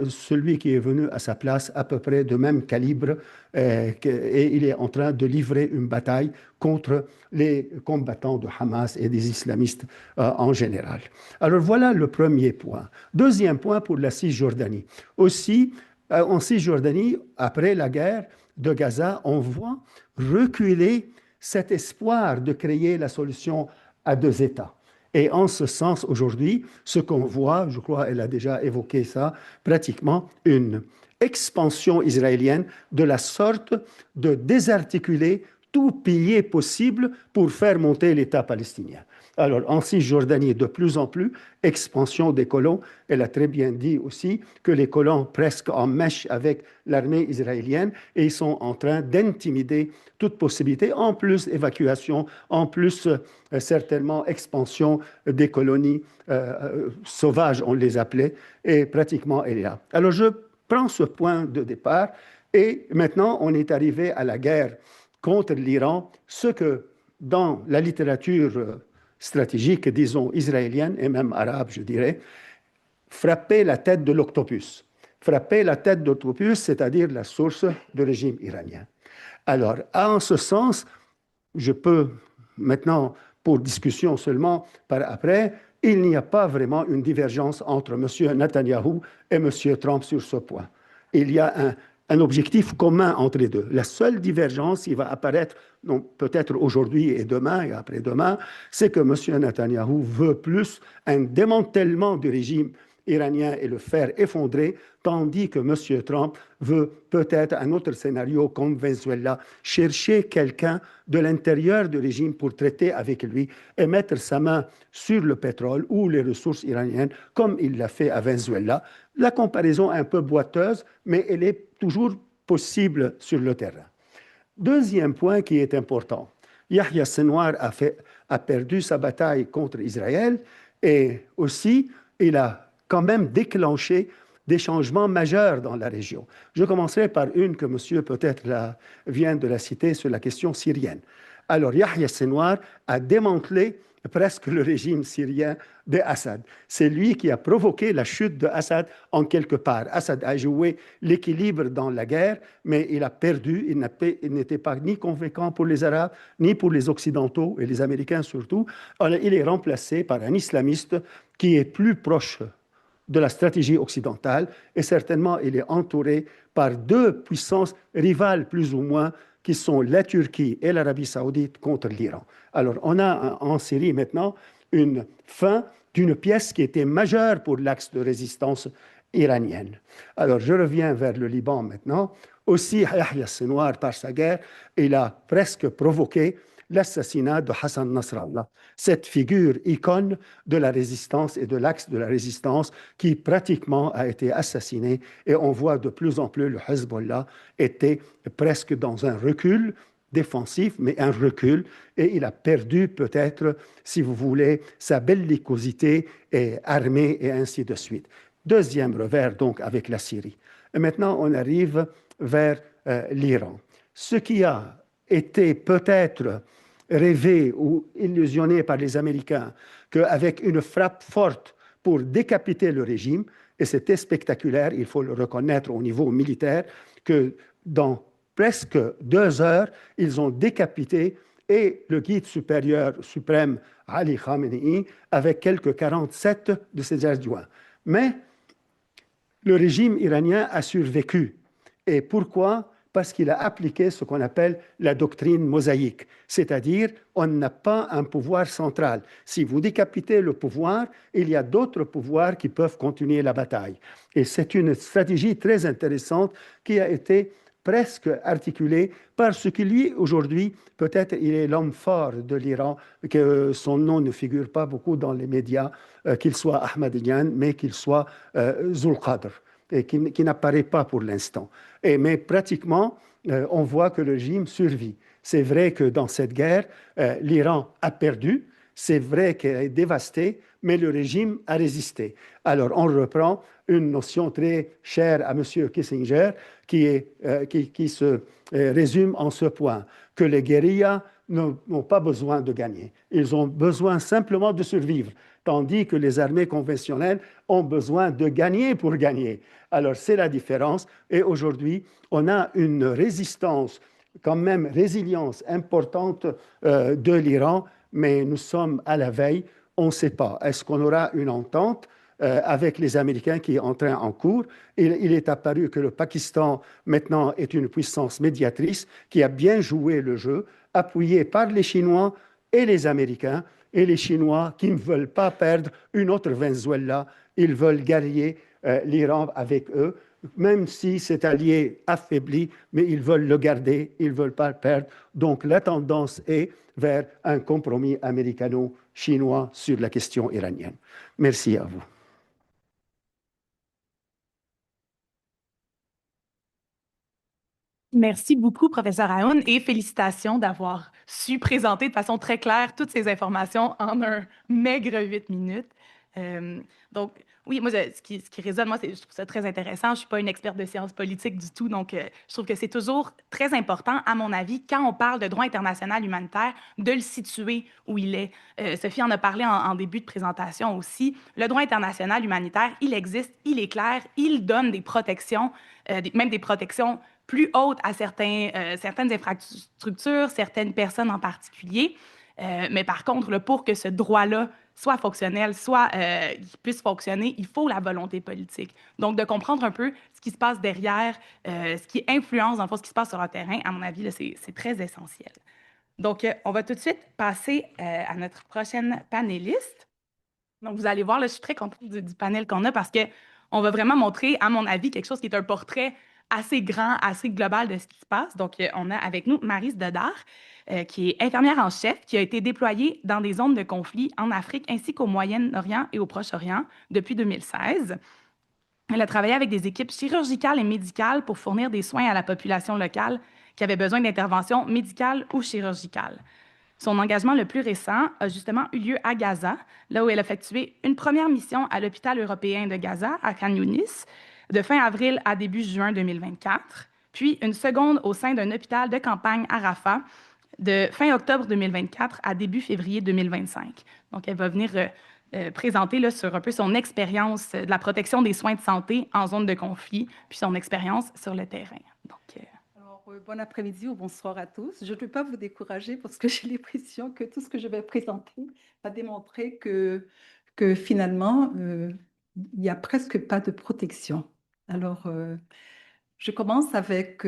celui qui est venu à sa place à peu près de même calibre, et il est en train de livrer une bataille contre les combattants de Hamas et des islamistes en général. Alors voilà le premier point. Deuxième point pour la Cisjordanie. Aussi, en Cisjordanie, après la guerre de Gaza, on voit reculer cet espoir de créer la solution à deux États. Et en ce sens, aujourd'hui, ce qu'on voit, je crois qu'elle a déjà évoqué ça, pratiquement une expansion israélienne de la sorte de désarticuler tout pilier possible pour faire monter l'État palestinien. Alors, en Cisjordanie, de plus en plus, expansion des colons. Elle a très bien dit aussi que les colons, presque en mèche avec l'armée israélienne, et ils sont en train d'intimider toute possibilité, en plus évacuation, en plus certainement expansion des colonies sauvages, on les appelait, et pratiquement elle est là. Alors, je prends ce point de départ, et maintenant, on est arrivé à la guerre contre l'Iran, ce que dans la littérature stratégique, disons, israélienne et même arabe, je dirais, frapper la tête de l'octopus. Frapper la tête de l'octopus, c'est-à-dire la source du régime iranien. Alors, en ce sens, je peux maintenant, pour discussion seulement par après, il n'y a pas vraiment une divergence entre M. Netanyahou et M. Trump sur ce point. Il y a un objectif commun entre les deux. La seule divergence qui va apparaître, peut-être aujourd'hui et demain et après-demain, c'est que M. Netanyahou veut plus un démantèlement du régime iranien et le faire effondrer, tandis que M. Trump veut peut-être un autre scénario comme Venezuela, chercher quelqu'un de l'intérieur du régime pour traiter avec lui et mettre sa main sur le pétrole ou les ressources iraniennes, comme il l'a fait à Venezuela. La comparaison est un peu boiteuse, mais elle est toujours possible sur le terrain. Deuxième point qui est important, Yahya Sinwar a perdu sa bataille contre Israël et aussi il a quand même déclenché des changements majeurs dans la région. Je commencerai par une que monsieur peut-être vient de la citer sur la question syrienne. Alors Yahya Sinwar a démantelé presque le régime syrien d'Assad. C'est lui qui a provoqué la chute d'Assad en quelque part. Assad a joué l'équilibre dans la guerre, mais il a perdu. Il n'était pas ni convaincant pour les Arabes, ni pour les Occidentaux, et les Américains surtout. Alors, il est remplacé par un islamiste qui est plus proche de la stratégie occidentale, et certainement il est entouré par deux puissances rivales plus ou moins, qui sont la Turquie et l'Arabie saoudite contre l'Iran. Alors, on a en Syrie maintenant une fin d'une pièce qui était majeure pour l'axe de résistance iranienne. Alors, je reviens vers le Liban maintenant. Aussi, Yahya Sinwar, par sa guerre, il a presque provoqué l'assassinat de Hassan Nasrallah, cette figure icône de la résistance et de l'axe de la résistance qui pratiquement a été assassiné, et on voit de plus en plus le Hezbollah était presque dans un recul défensif, mais un recul, et il a perdu peut-être, si vous voulez, sa bellicosité et armée et ainsi de suite. Deuxième revers donc avec la Syrie. Et maintenant on arrive vers l'Iran. Ce qui a été peut-être rêvé ou illusionné par les Américains qu'avec une frappe forte pour décapiter le régime, et c'était spectaculaire, il faut le reconnaître au niveau militaire, que dans presque 2 heures, ils ont décapité et le guide supérieur suprême Ali Khamenei avec quelques 47 de ses adjoints. Mais le régime iranien a survécu. Et pourquoi? Parce qu'il a appliqué ce qu'on appelle la doctrine mosaïque, c'est-à-dire on n'a pas un pouvoir central. Si vous décapitez le pouvoir, il y a d'autres pouvoirs qui peuvent continuer la bataille. Et c'est une stratégie très intéressante qui a été presque articulée par ce qui, lui, aujourd'hui, peut-être il est l'homme fort de l'Iran, que son nom ne figure pas beaucoup dans les médias, qu'il soit Ahmadiyyan, mais qu'il soit Zulqadr, et qui n'apparaît pas pour l'instant. Mais pratiquement, on voit que le régime survit. C'est vrai que dans cette guerre, l'Iran a perdu, c'est vrai qu'elle est dévastée, mais le régime a résisté. Alors, on reprend une notion très chère à M. Kissinger qui se résume en ce point, que les guérillas n'ont pas besoin de gagner. Ils ont besoin simplement de survivre, tandis que les armées conventionnelles ont besoin de gagner pour gagner. Alors, c'est la différence. Et aujourd'hui, on a une résistance, quand même résilience importante de l'Iran, mais nous sommes à la veille. On ne sait pas. Est-ce qu'on aura une entente avec les Américains qui est en train en cours? Il est apparu que le Pakistan, maintenant, est une puissance médiatrice qui a bien joué le jeu, appuyée par les Chinois et les Américains. Et les Chinois qui ne veulent pas perdre une autre Venezuela, ils veulent gagner l'Iran avec eux, même si cet allié affaibli, mais ils veulent le garder, ils ne veulent pas le perdre. Donc la tendance est vers un compromis américano-chinois sur la question iranienne. Merci à vous. Merci beaucoup, professeur Aoun, et félicitations d'avoir su présenter de façon très claire toutes ces informations en un maigre 8 minutes. Donc, oui, moi, ce qui résonne, moi, je trouve ça très intéressant. Je ne suis pas une experte de sciences politiques du tout, donc je trouve que c'est toujours très important, à mon avis, quand on parle de droit international humanitaire, de le situer où il est. Sophie en a parlé en début de présentation aussi. Le droit international humanitaire, il existe, il est clair, il donne des protections, même des protections plus hautes à certaines infrastructures, certaines personnes en particulier. Mais par contre, pour que ce droit-là soit fonctionnel, soit qu'il puisse fonctionner, il faut la volonté politique. Donc, de comprendre un peu ce qui se passe derrière, ce qui influence, dans le fond, ce qui se passe sur le terrain, à mon avis, là, c'est très essentiel. Donc, on va tout de suite passer à notre prochaine panéliste. Donc, vous allez voir, là, je suis très contente du panel qu'on a parce qu'on va vraiment montrer, à mon avis, quelque chose qui est un portrait assez grand, assez global de ce qui se passe. Donc, on a avec nous Maryse Dedard, qui est infirmière en chef, qui a été déployée dans des zones de conflit en Afrique ainsi qu'au Moyen-Orient et au Proche-Orient depuis 2016. Elle a travaillé avec des équipes chirurgicales et médicales pour fournir des soins à la population locale qui avait besoin d'interventions médicales ou chirurgicales. Son engagement le plus récent a justement eu lieu à Gaza, là où elle a effectué une première mission à l'hôpital européen de Gaza, à Khan Younis, de fin avril à début juin 2024, puis une seconde au sein d'un hôpital de campagne à Rafah, de fin octobre 2024 à début février 2025. Donc, elle va venir présenter là, sur un peu son expérience de la protection des soins de santé en zone de conflit, puis son expérience sur le terrain. Donc, bon après-midi ou bonsoir à tous. Je ne vais pas vous décourager parce que j'ai l'impression que tout ce que je vais présenter va démontrer que finalement, il n'y a presque pas de protection. Alors, je commence avec,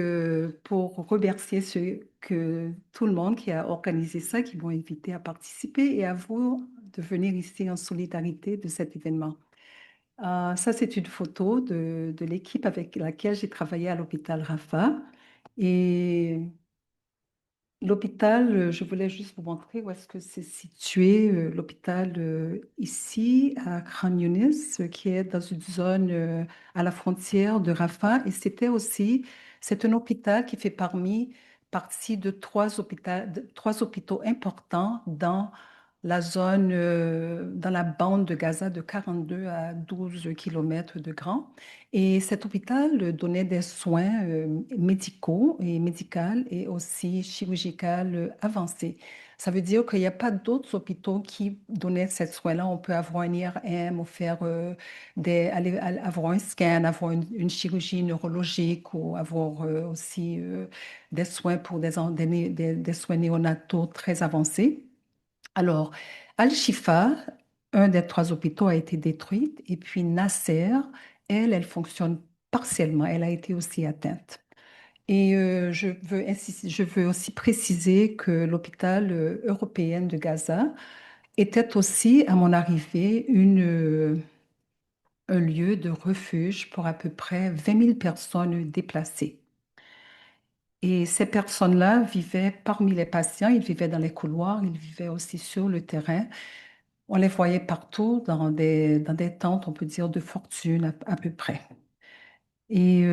pour remercier tout le monde qui a organisé ça, qui m'ont invité à participer et à vous de venir ici en solidarité de cet événement. Ça, c'est une photo de l'équipe avec laquelle j'ai travaillé à l'hôpital Rafah. Et l'hôpital, je voulais juste vous montrer où est-ce que c'est situé, l'hôpital ici, à Khan Younis, qui est dans une zone à la frontière de Rafah. Et c'est un hôpital qui fait partie de trois hôpitaux importants dans la zone, dans la bande de Gaza de 42 à 12 kilomètres de grand. Et cet hôpital donnait des soins médicaux et aussi chirurgicaux avancés. Ça veut dire qu'il n'y a pas d'autres hôpitaux qui donnaient ces soins-là. On peut avoir un IRM ou faire avoir un scan, avoir une chirurgie neurologique ou avoir aussi des soins pour des soins néonataux très avancés. Alors, Al-Shifa, un des trois hôpitaux a été détruit et puis Nasser, elle fonctionne partiellement. Elle a été aussi atteinte. Et je veux aussi préciser que l'hôpital européen de Gaza était aussi, à mon arrivée, un lieu de refuge pour à peu près 20 000 personnes déplacées. Et ces personnes-là vivaient parmi les patients, ils vivaient dans les couloirs, ils vivaient aussi sur le terrain. On les voyait partout dans des tentes, on peut dire, de fortune à peu près. Et,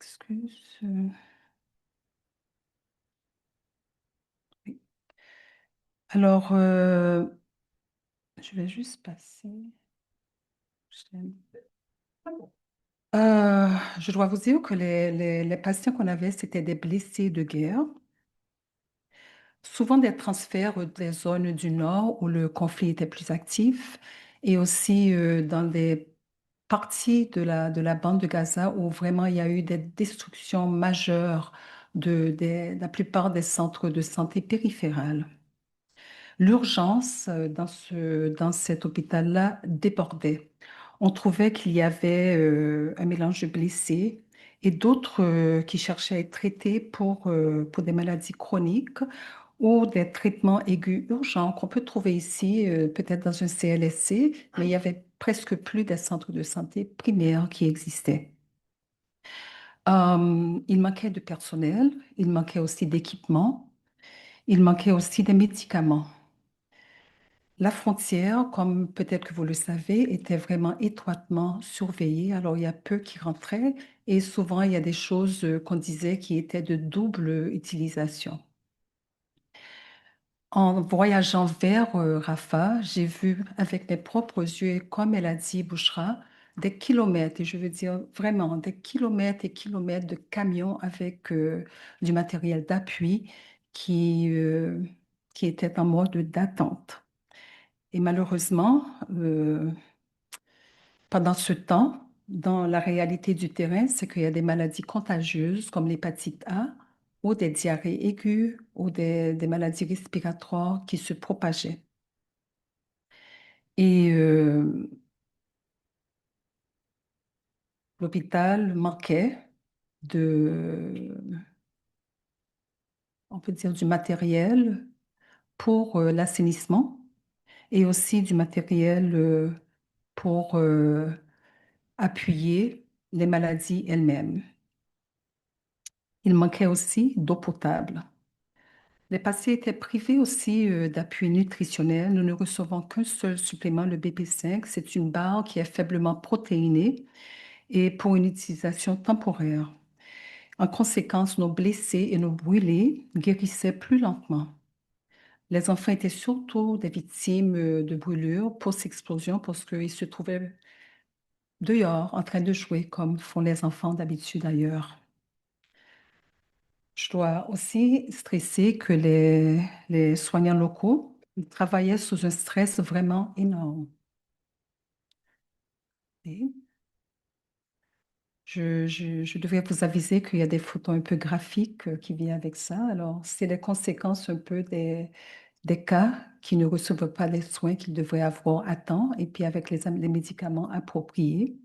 excuse, oui. Alors, je vais juste passer. Euh, je dois vous dire que les patients qu'on avait, c'était des blessés de guerre, souvent des transferts des zones du nord où le conflit était plus actif et aussi dans des parties de la bande de Gaza où vraiment il y a eu des destructions majeures de la plupart des centres de santé périphérales. L'urgence dans cet hôpital-là débordait. On trouvait qu'il y avait un mélange de blessés et d'autres qui cherchaient à être traités pour des maladies chroniques ou des traitements aigus urgents qu'on peut trouver ici, peut-être dans un CLSC, mais il y avait presque plus des centres de santé primaires qui existaient. Il manquait de personnel, il manquait aussi d'équipement, il manquait aussi des médicaments. La frontière, comme peut-être que vous le savez, était vraiment étroitement surveillée. Alors, il y a peu qui rentraient et souvent, il y a des choses qu'on disait qui étaient de double utilisation. En voyageant vers Rafah, j'ai vu avec mes propres yeux, et comme elle a dit, Bouchra, des kilomètres, et je veux dire vraiment des kilomètres et kilomètres de camions avec du matériel d'appui qui, euh, qui était en mode d'attente. Et malheureusement, pendant ce temps, dans la réalité du terrain, c'est qu'il y a des maladies contagieuses comme l'hépatite A ou des diarrhées aiguës ou des maladies respiratoires qui se propageaient. Et l'hôpital manquait de, on peut dire, du matériel pour l'assainissement et aussi du matériel pour appuyer les maladies elles-mêmes. Il manquait aussi d'eau potable. Les patients étaient privés aussi d'appui nutritionnel. Nous ne recevons qu'un seul supplément, le BP5. C'est une barre qui est faiblement protéinée et pour une utilisation temporaire. En conséquence, nos blessés et nos brûlés guérissaient plus lentement. Les enfants étaient surtout des victimes de brûlures post-explosion parce qu'ils se trouvaient dehors en train de jouer comme font les enfants d'habitude ailleurs. Je dois aussi stresser que les soignants locaux ils travaillaient sous un stress vraiment énorme. Et je devrais vous aviser qu'il y a des photos un peu graphiques qui viennent avec ça. Alors, c'est les conséquences un peu des cas qui ne reçoivent pas les soins qu'ils devraient avoir à temps et puis avec les médicaments appropriés.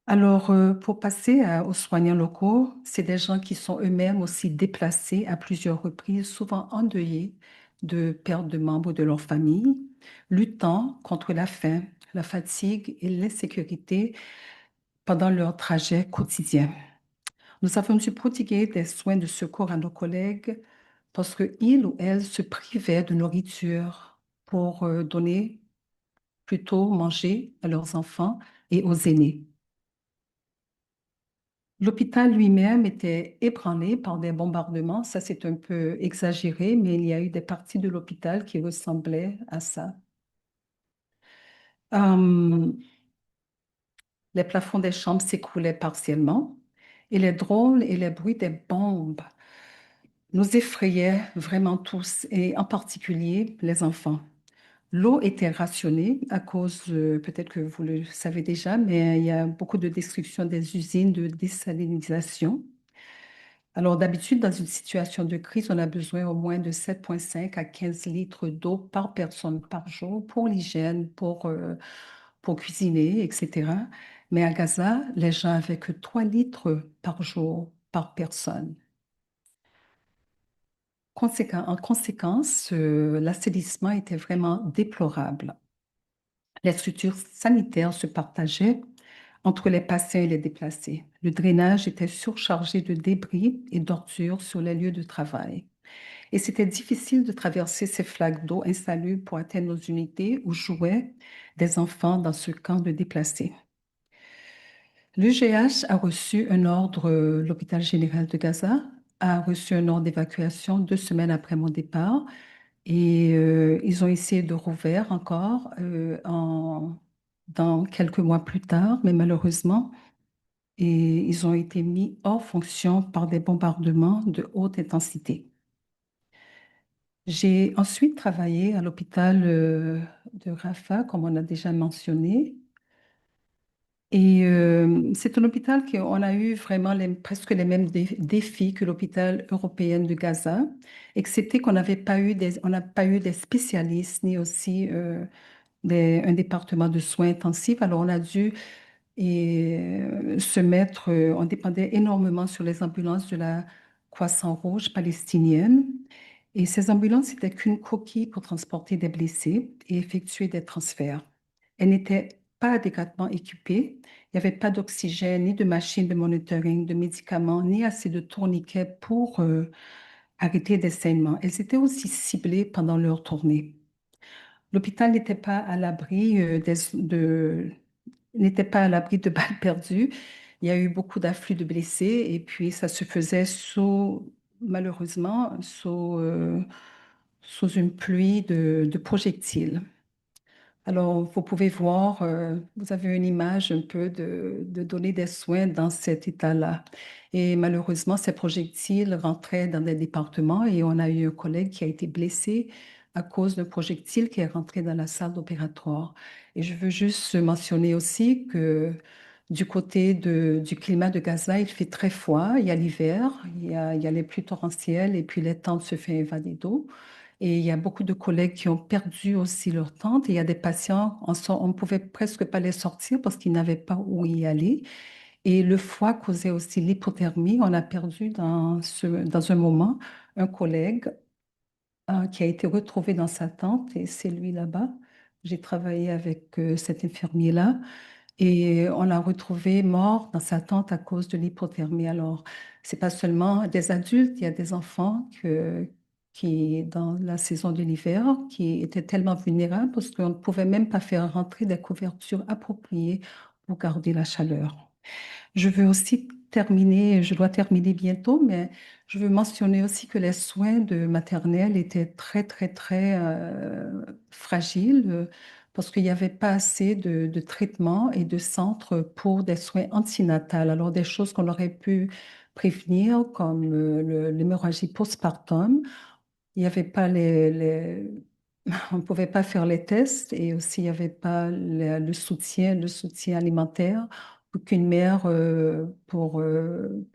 Alors, pour passer aux soignants locaux, c'est des gens qui sont eux-mêmes aussi déplacés à plusieurs reprises, souvent endeuillés de perte de membres de leur famille, luttant contre la faim, la fatigue et l'insécurité pendant leur trajet quotidien. Nous avons dû prodiguer des soins de secours à nos collègues parce qu'ils ou elles se privaient de nourriture pour donner plutôt manger à leurs enfants et aux aînés. L'hôpital lui-même était ébranlé par des bombardements. Ça, c'est un peu exagéré, mais il y a eu des parties de l'hôpital qui ressemblaient à ça. Les plafonds des chambres s'écroulaient partiellement et les drôles et les bruits des bombes nous effrayait vraiment tous, et en particulier les enfants. L'eau était rationnée à cause, peut-être que vous le savez déjà, mais il y a beaucoup de destruction des usines de désalinisation. Alors d'habitude, dans une situation de crise, on a besoin au moins de 7,5 à 15 litres d'eau par personne par jour pour l'hygiène, pour cuisiner, etc. Mais à Gaza, les gens avaient que 3 litres par jour par personne. En conséquence, l'assainissement était vraiment déplorable. Les structures sanitaires se partageaient entre les patients et les déplacés. Le drainage était surchargé de débris et d'ordures sur les lieux de travail. Et c'était difficile de traverser ces flaques d'eau insalubres pour atteindre nos unités où jouaient des enfants dans ce camp de déplacés. L'UGH a reçu un ordre, l'hôpital général de Gaza a reçu un ordre d'évacuation 2 semaines après mon départ et ils ont essayé de rouvrir encore dans quelques mois plus tard, mais malheureusement, ils ont été mis hors fonction par des bombardements de haute intensité. J'ai ensuite travaillé à l'hôpital de Rafah, comme on a déjà mentionné. Et c'est un hôpital qu'on a eu vraiment presque les mêmes défis que l'hôpital européen de Gaza, excepté qu'on n'avait pas eu on n'a pas eu des spécialistes ni aussi un département de soins intensifs. Alors on a dû se mettre, on dépendait énormément sur les ambulances de la Croissant-Rouge palestinienne. Et ces ambulances n'étaient qu'une coquille pour transporter des blessés et effectuer des transferts. Elles n'étaient pas adéquatement équipées. Il n'y avait pas d'oxygène, ni de machines de monitoring, de médicaments, ni assez de tourniquets pour arrêter des saignements. Elles étaient aussi ciblées pendant leur tournée. L'hôpital n'était pas à l'abri n'était pas à l'abri de balles perdues. Il y a eu beaucoup d'afflux de blessés et puis ça se faisait malheureusement, sous une pluie de projectiles. Alors, vous pouvez voir, vous avez une image un peu de donner des soins dans cet état-là. Et malheureusement, ces projectiles rentraient dans des départements et on a eu un collègue qui a été blessé à cause d'un projectile qui est rentré dans la salle opératoire. Et je veux juste mentionner aussi que du côté du climat de Gaza, il fait très froid, il y a l'hiver, il y a les pluies torrentielles et puis les tentes se font invader d'eau. Et il y a beaucoup de collègues qui ont perdu aussi leur tente. Et il y a des patients, on ne pouvait presque pas les sortir parce qu'ils n'avaient pas où y aller. Et le froid causait aussi l'hypothermie. On a perdu dans un moment un collègue qui a été retrouvé dans sa tente et c'est lui là-bas. J'ai travaillé avec cet infirmier-là. Et on l'a retrouvé mort dans sa tente à cause de l'hypothermie. Alors, c'est pas seulement des adultes, il y a des enfants qui, dans la saison de l'hiver, qui étaient tellement vulnérables parce qu'on ne pouvait même pas faire rentrer des couvertures appropriées pour garder la chaleur. Je veux aussi terminer, je dois terminer bientôt, mais je veux mentionner aussi que les soins de maternelle étaient très, très, très fragiles parce qu'il n'y avait pas assez de traitements et de centres pour des soins antinatals. Alors, des choses qu'on aurait pu prévenir, comme l'hémorragie postpartum, il n'y avait pas on ne pouvait pas faire les tests et aussi il n'y avait pas le soutien alimentaire pour qu'une mère, pour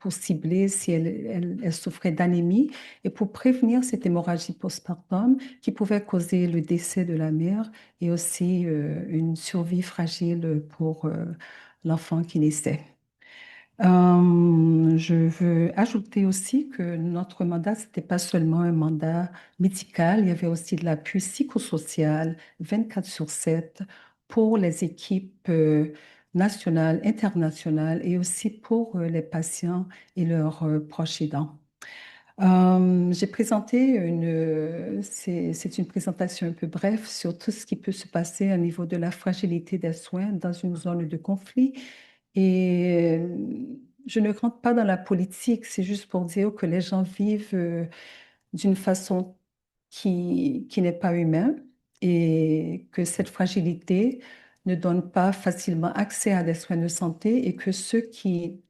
cibler si elle souffrait d'anémie et pour prévenir cette hémorragie postpartum qui pouvait causer le décès de la mère et aussi une survie fragile pour l'enfant qui naissait. Je veux ajouter aussi que notre mandat, ce n'était pas seulement un mandat médical, il y avait aussi de l'appui psychosocial 24/7 pour les équipes nationales, internationales et aussi pour les patients et leurs proches aidants. J'ai présenté c'est une présentation un peu brève sur tout ce qui peut se passer au niveau de la fragilité des soins dans une zone de conflit. Et je ne rentre pas dans la politique, c'est juste pour dire que les gens vivent d'une façon qui n'est pas humaine et que cette fragilité ne donne pas facilement accès à des soins de santé et que ceux qui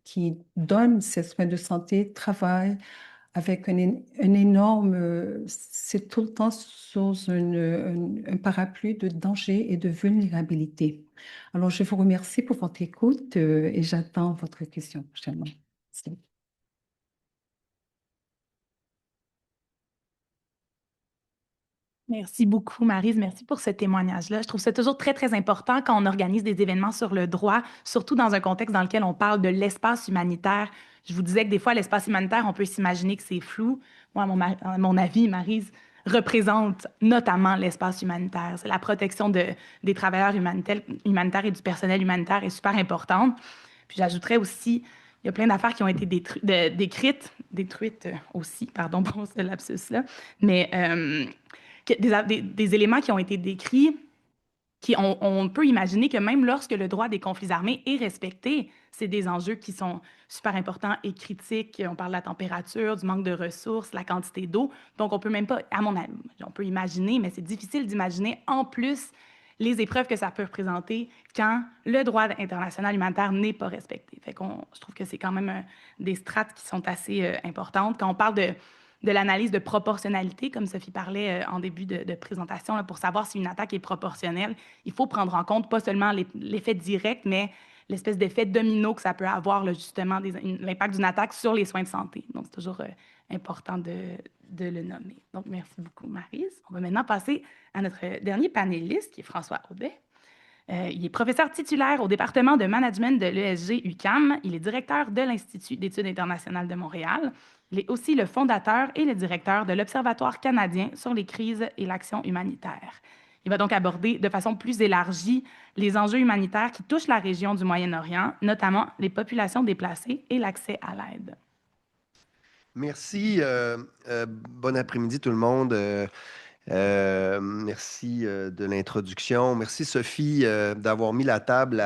donnent ces soins de santé travaillent avec un énorme, c'est tout le temps sous un parapluie de danger et de vulnérabilité. Alors, je vous remercie pour votre écoute et j'attends votre question prochainement. Merci. Merci beaucoup, Maryse. Merci pour ce témoignage-là. Je trouve ça toujours très, très important quand on organise des événements sur le droit, surtout dans un contexte dans lequel on parle de l'espace humanitaire. Je vous disais que des fois, l'espace humanitaire, on peut s'imaginer que c'est flou. Moi, à mon avis, Maryse représente notamment l'espace humanitaire. C'est la protection des travailleurs humanitaires et du personnel humanitaire est super importante. Puis j'ajouterais aussi, il y a plein d'affaires qui ont été détruites aussi, pardon pour ce lapsus-là, mais des éléments qui ont été décrits, on peut imaginer que même lorsque le droit des conflits armés est respecté, c'est des enjeux qui sont super importants et critiques. On parle de la température, du manque de ressources, la quantité d'eau. Donc, on peut même pas, à mon avis, on peut imaginer, mais c'est difficile d'imaginer en plus les épreuves que ça peut représenter quand le droit international humanitaire n'est pas respecté. Fait je trouve que c'est quand même des strates qui sont assez importantes. Quand on parle de l'analyse de proportionnalité, comme Sophie parlait en début de présentation, là, pour savoir si une attaque est proportionnelle, il faut prendre en compte pas seulement l'effet direct, mais l'espèce d'effet domino que ça peut avoir, là, justement, l'impact d'une attaque sur les soins de santé. Donc, c'est toujours important de le nommer. Donc, merci beaucoup, Maryse. On va maintenant passer à notre dernier panéliste, qui est François Audet. Il est professeur titulaire au département de management de l'ESG-UQAM. Il est directeur de l'Institut d'études internationales de Montréal. Il est aussi le fondateur et le directeur de l'Observatoire canadien sur les crises et l'action humanitaire. Il va donc aborder de façon plus élargie les enjeux humanitaires qui touchent la région du Moyen-Orient, notamment les populations déplacées et l'accès à l'aide. Merci. Bon après-midi tout le monde. Merci de l'introduction. Merci Sophie d'avoir mis la table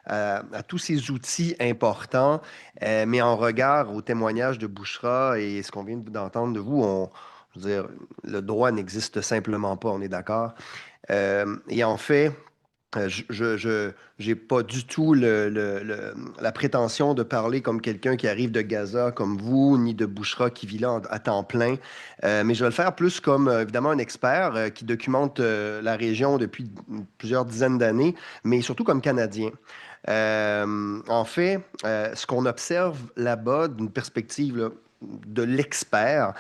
à tous ces outils importants, mais en regard au témoignage de Bouchra et ce qu'on vient d'entendre de vous, je veux dire, le droit n'existe simplement pas, on est d'accord. Et en fait, je n'ai pas du tout la prétention de parler comme quelqu'un qui arrive de Gaza comme vous, ni de Bouchra qui vit là à temps plein, mais je vais le faire plus comme, évidemment, un expert qui documente la région depuis plusieurs dizaines d'années, mais surtout comme Canadien. En fait, ce qu'on observe là-bas d'une perspective là, de l'expert,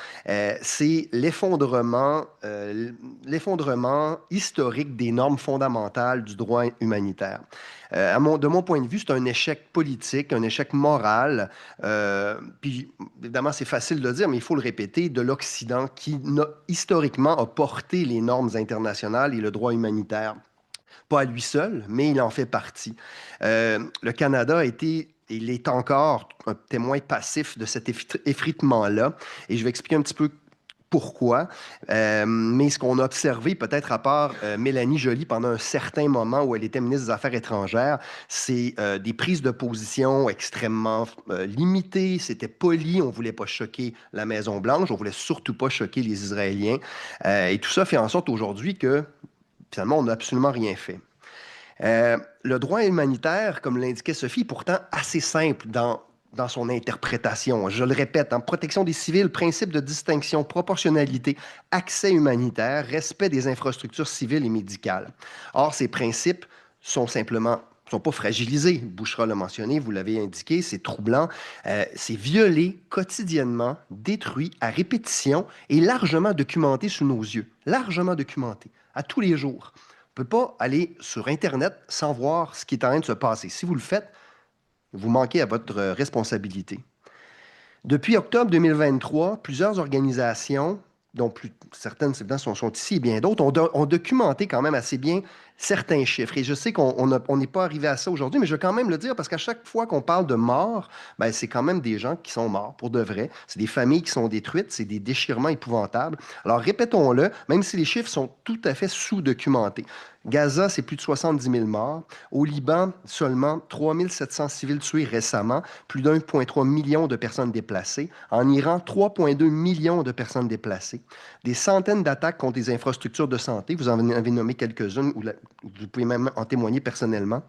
c'est l'effondrement historique des normes fondamentales du droit humanitaire. De mon point de vue, c'est un échec politique, un échec moral. Puis, évidemment, c'est facile de le dire, mais il faut le répéter, de l'Occident qui, historiquement, a porté les normes internationales et le droit humanitaire. Pas à lui seul, mais il en fait partie. Le Canada a été, et il est encore, un témoin passif de cet effritement-là. Et je vais expliquer un petit peu pourquoi. Mais ce qu'on a observé, peut-être à part Mélanie Joly pendant un certain moment où elle était ministre des Affaires étrangères, c'est des prises de position extrêmement limitées. C'était poli. On ne voulait pas choquer la Maison-Blanche. On ne voulait surtout pas choquer les Israéliens. Et tout ça fait en sorte aujourd'hui que finalement, on n'a absolument rien fait. Le droit humanitaire, comme l'indiquait Sophie, est pourtant assez simple dans son interprétation. Je le répète, en protection des civils, principe de distinction, proportionnalité, accès humanitaire, respect des infrastructures civiles et médicales. Or, ces principes sont pas fragilisés. Bouchra l'a mentionné, vous l'avez indiqué, c'est troublant. C'est violé quotidiennement, détruit à répétition et largement documenté sous nos yeux. Largement documenté, à tous les jours. On ne peut pas aller sur Internet sans voir ce qui est en train de se passer. Si vous le faites, vous manquez à votre responsabilité. Depuis octobre 2023, plusieurs organisations, dont certaines sont ici et bien d'autres, ont documenté quand même assez bien certains chiffres. Et je sais qu'on n'est pas arrivé à ça aujourd'hui, mais je vais quand même le dire parce qu'à chaque fois qu'on parle de morts, ben, c'est quand même des gens qui sont morts pour de vrai. C'est des familles qui sont détruites, c'est des déchirements épouvantables. Alors répétons-le, même si les chiffres sont tout à fait sous-documentés. Gaza, c'est plus de 70 000 morts. Au Liban, seulement 3 700 civils tués récemment, plus d'1,3 million de personnes déplacées. En Iran, 3,2 millions de personnes déplacées. Des centaines d'attaques contre des infrastructures de santé. Vous en avez nommé quelques-unes vous pouvez même en témoigner personnellement.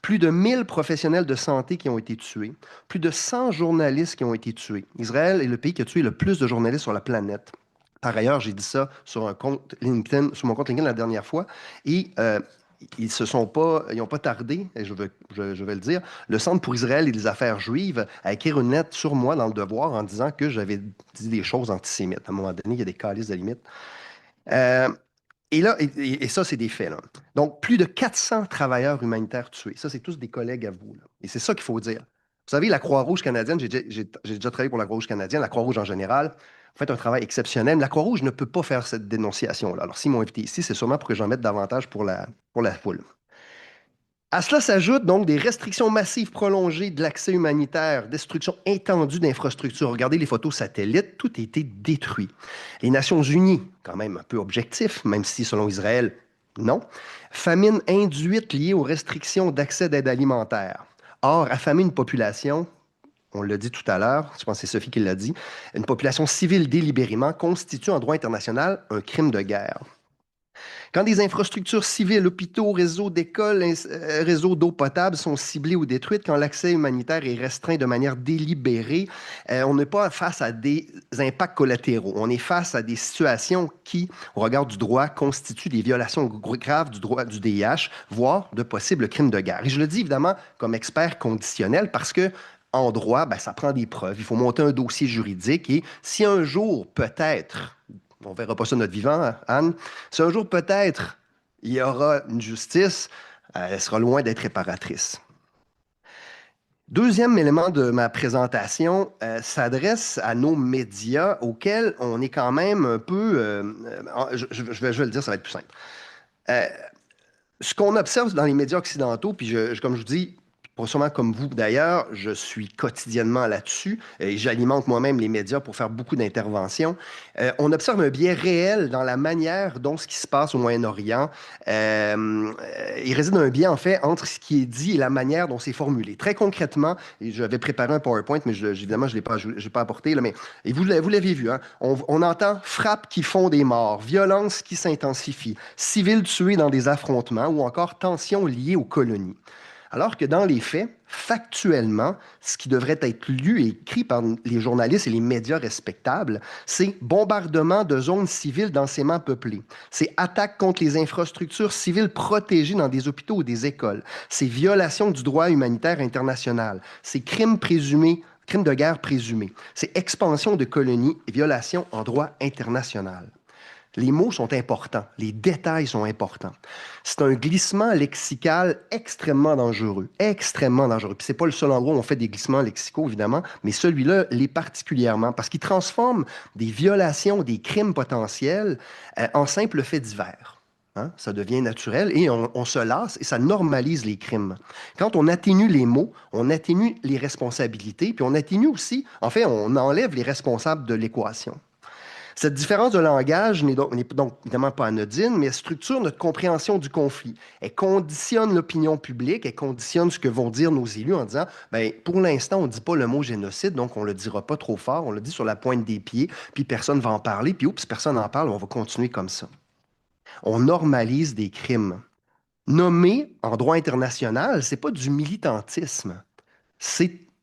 Plus de 1000 professionnels de santé qui ont été tués, plus de 100 journalistes qui ont été tués. Israël est le pays qui a tué le plus de journalistes sur la planète. Par ailleurs, j'ai dit ça sur un compte LinkedIn, sur mon compte LinkedIn la dernière fois, et ils n'ont pas tardé, et je vais le dire, le Centre pour Israël et les affaires juives a écrit une lettre sur moi dans le Devoir en disant que j'avais dit des choses antisémites. À un moment donné, il y a des calices de limite. Et là, et ça, c'est des faits, là. Donc, plus de 400 travailleurs humanitaires tués. Ça, c'est tous des collègues à vous, là. Et c'est ça qu'il faut dire. Vous savez, la Croix-Rouge canadienne, j'ai déjà travaillé pour la Croix-Rouge canadienne, la Croix-Rouge en général, vous faites un travail exceptionnel. La Croix-Rouge ne peut pas faire cette dénonciation-là. Alors, s'ils m'ont invité ici, c'est sûrement pour que j'en mette davantage pour la foule. À cela s'ajoutent donc des restrictions massives prolongées de l'accès humanitaire, destruction étendue d'infrastructures. Regardez les photos satellites, tout a été détruit. Les Nations unies, quand même un peu objectif, même si selon Israël, non. Famine induite liée aux restrictions d'accès d'aide alimentaire. Or, affamer une population, on l'a dit tout à l'heure, je pense que c'est Sophie qui l'a dit, une population civile délibérément constitue en droit international un crime de guerre. Quand des infrastructures civiles, hôpitaux, réseaux d'écoles, réseaux d'eau potable sont ciblés ou détruites, quand l'accès humanitaire est restreint de manière délibérée, on n'est pas face à des impacts collatéraux. On est face à des situations qui, au regard du droit, constituent des violations graves du droit du DIH, voire de possibles crimes de guerre. Et je le dis évidemment comme expert conditionnel parce que en droit, ça prend des preuves. Il faut monter un dossier juridique et si un jour, peut-être, on ne verra pas ça notre vivant, hein, Anne. Si un jour, peut-être, il y aura une justice, elle sera loin d'être réparatrice. Deuxième élément de ma présentation s'adresse à nos médias auxquels on est quand même un peu... je vais le dire, ça va être plus simple. Ce qu'on observe dans les médias occidentaux, puis comme je vous dis, pas sûrement comme vous d'ailleurs, je suis quotidiennement là-dessus et j'alimente moi-même les médias pour faire beaucoup d'interventions. On observe un biais réel dans la manière dont ce qui se passe au Moyen-Orient. Il réside un biais en fait entre ce qui est dit et la manière dont c'est formulé. Très concrètement, et j'avais préparé un PowerPoint, mais évidemment je l'ai pas apporté, là, mais et vous l'avez vu, hein, on entend frappes qui font des morts, violences qui s'intensifient, civils tués dans des affrontements ou encore tensions liées aux colonies. Alors que dans les faits, factuellement, ce qui devrait être lu et écrit par les journalistes et les médias respectables, c'est bombardement de zones civiles densément peuplées. C'est attaques contre les infrastructures civiles protégées dans des hôpitaux ou des écoles. C'est violation du droit humanitaire international. C'est crimes de guerre présumés. C'est expansion de colonies et violation en droit international. Les mots sont importants, les détails sont importants. C'est un glissement lexical extrêmement dangereux, extrêmement dangereux. Puis c'est pas le seul endroit où on fait des glissements lexicaux, évidemment, mais celui-là l'est particulièrement parce qu'il transforme des violations, des crimes potentiels en simples faits divers. Hein? Ça devient naturel et on se lasse et ça normalise les crimes. Quand on atténue les mots, on atténue les responsabilités, puis on atténue aussi, en fait, on enlève les responsables de l'équation. Cette différence de langage n'est donc évidemment pas anodine, mais elle structure notre compréhension du conflit. Elle conditionne l'opinion publique, elle conditionne ce que vont dire nos élus en disant, pour l'instant, on ne dit pas le mot génocide, donc on ne le dira pas trop fort, on le dit sur la pointe des pieds, puis personne ne va en parler, puis oups, personne n'en parle, on va continuer comme ça. On normalise des crimes. Nommer en droit international, c'est pas du militantisme,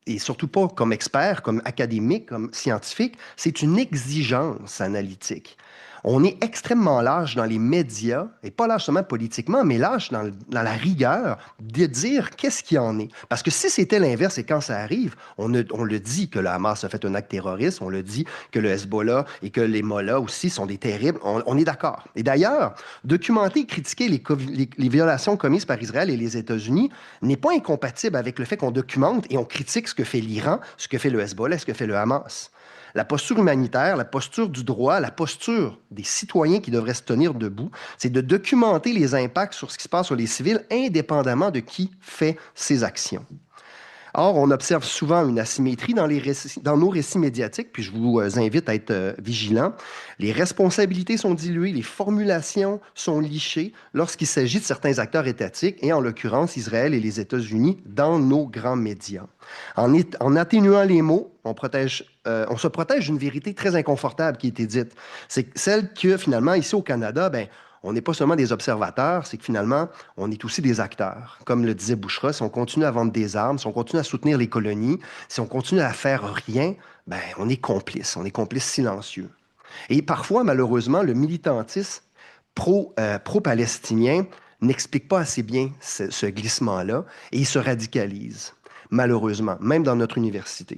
et surtout pas comme expert, comme académique, comme scientifique, c'est une exigence analytique. On est extrêmement lâche dans les médias, et pas lâche seulement politiquement, mais lâche dans la rigueur de dire qu'est-ce qu'il y en est. Parce que si c'était l'inverse, et quand ça arrive, on le dit que le Hamas a fait un acte terroriste, on le dit que le Hezbollah et que les Mollahs aussi sont des terribles, on est d'accord. Et d'ailleurs, documenter et critiquer les violations commises par Israël et les États-Unis n'est pas incompatible avec le fait qu'on documente et on critique ce que fait l'Iran, ce que fait le Hezbollah, ce que fait le Hamas. La posture humanitaire, la posture du droit, la posture des citoyens qui devraient se tenir debout, c'est de documenter les impacts sur ce qui se passe sur les civils, indépendamment de qui fait ces actions. Or, on observe souvent une asymétrie dans nos récits médiatiques, puis je vous invite à être vigilants. Les responsabilités sont diluées, les formulations sont lichées lorsqu'il s'agit de certains acteurs étatiques, et en l'occurrence Israël et les États-Unis, dans nos grands médias. En atténuant les mots, on se protège d'une vérité très inconfortable qui a été dite. C'est celle que, finalement, ici au Canada, On n'est pas seulement des observateurs, c'est que finalement, on est aussi des acteurs. Comme le disait Bouchra, si on continue à vendre des armes, si on continue à soutenir les colonies, si on continue à faire rien, ben, on est complice silencieux. Et parfois, malheureusement, le militantisme pro-palestinien n'explique pas assez bien ce glissement-là et il se radicalise, malheureusement, même dans notre université.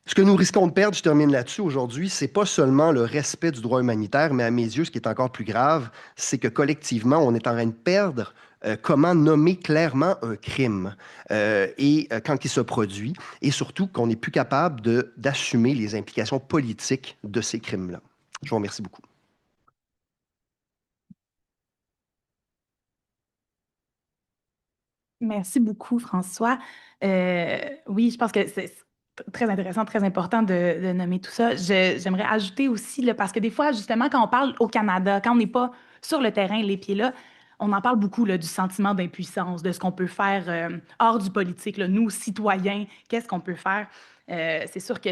Ce que nous risquons de perdre, je termine là-dessus aujourd'hui, c'est pas seulement le respect du droit humanitaire, mais à mes yeux, ce qui est encore plus grave, c'est que collectivement, on est en train de perdre comment nommer clairement un crime quand il se produit, et surtout qu'on n'est plus capable d'assumer les implications politiques de ces crimes-là. Je vous remercie beaucoup. Merci beaucoup, François. Oui, je pense que c'est très intéressant, très important de nommer tout ça. J'aimerais ajouter aussi, là, parce que des fois, justement, quand on parle au Canada, quand on n'est pas sur le terrain, les pieds là, on en parle beaucoup là, du sentiment d'impuissance, de ce qu'on peut faire hors du politique, là, nous, citoyens, qu'est-ce qu'on peut faire? C'est sûr que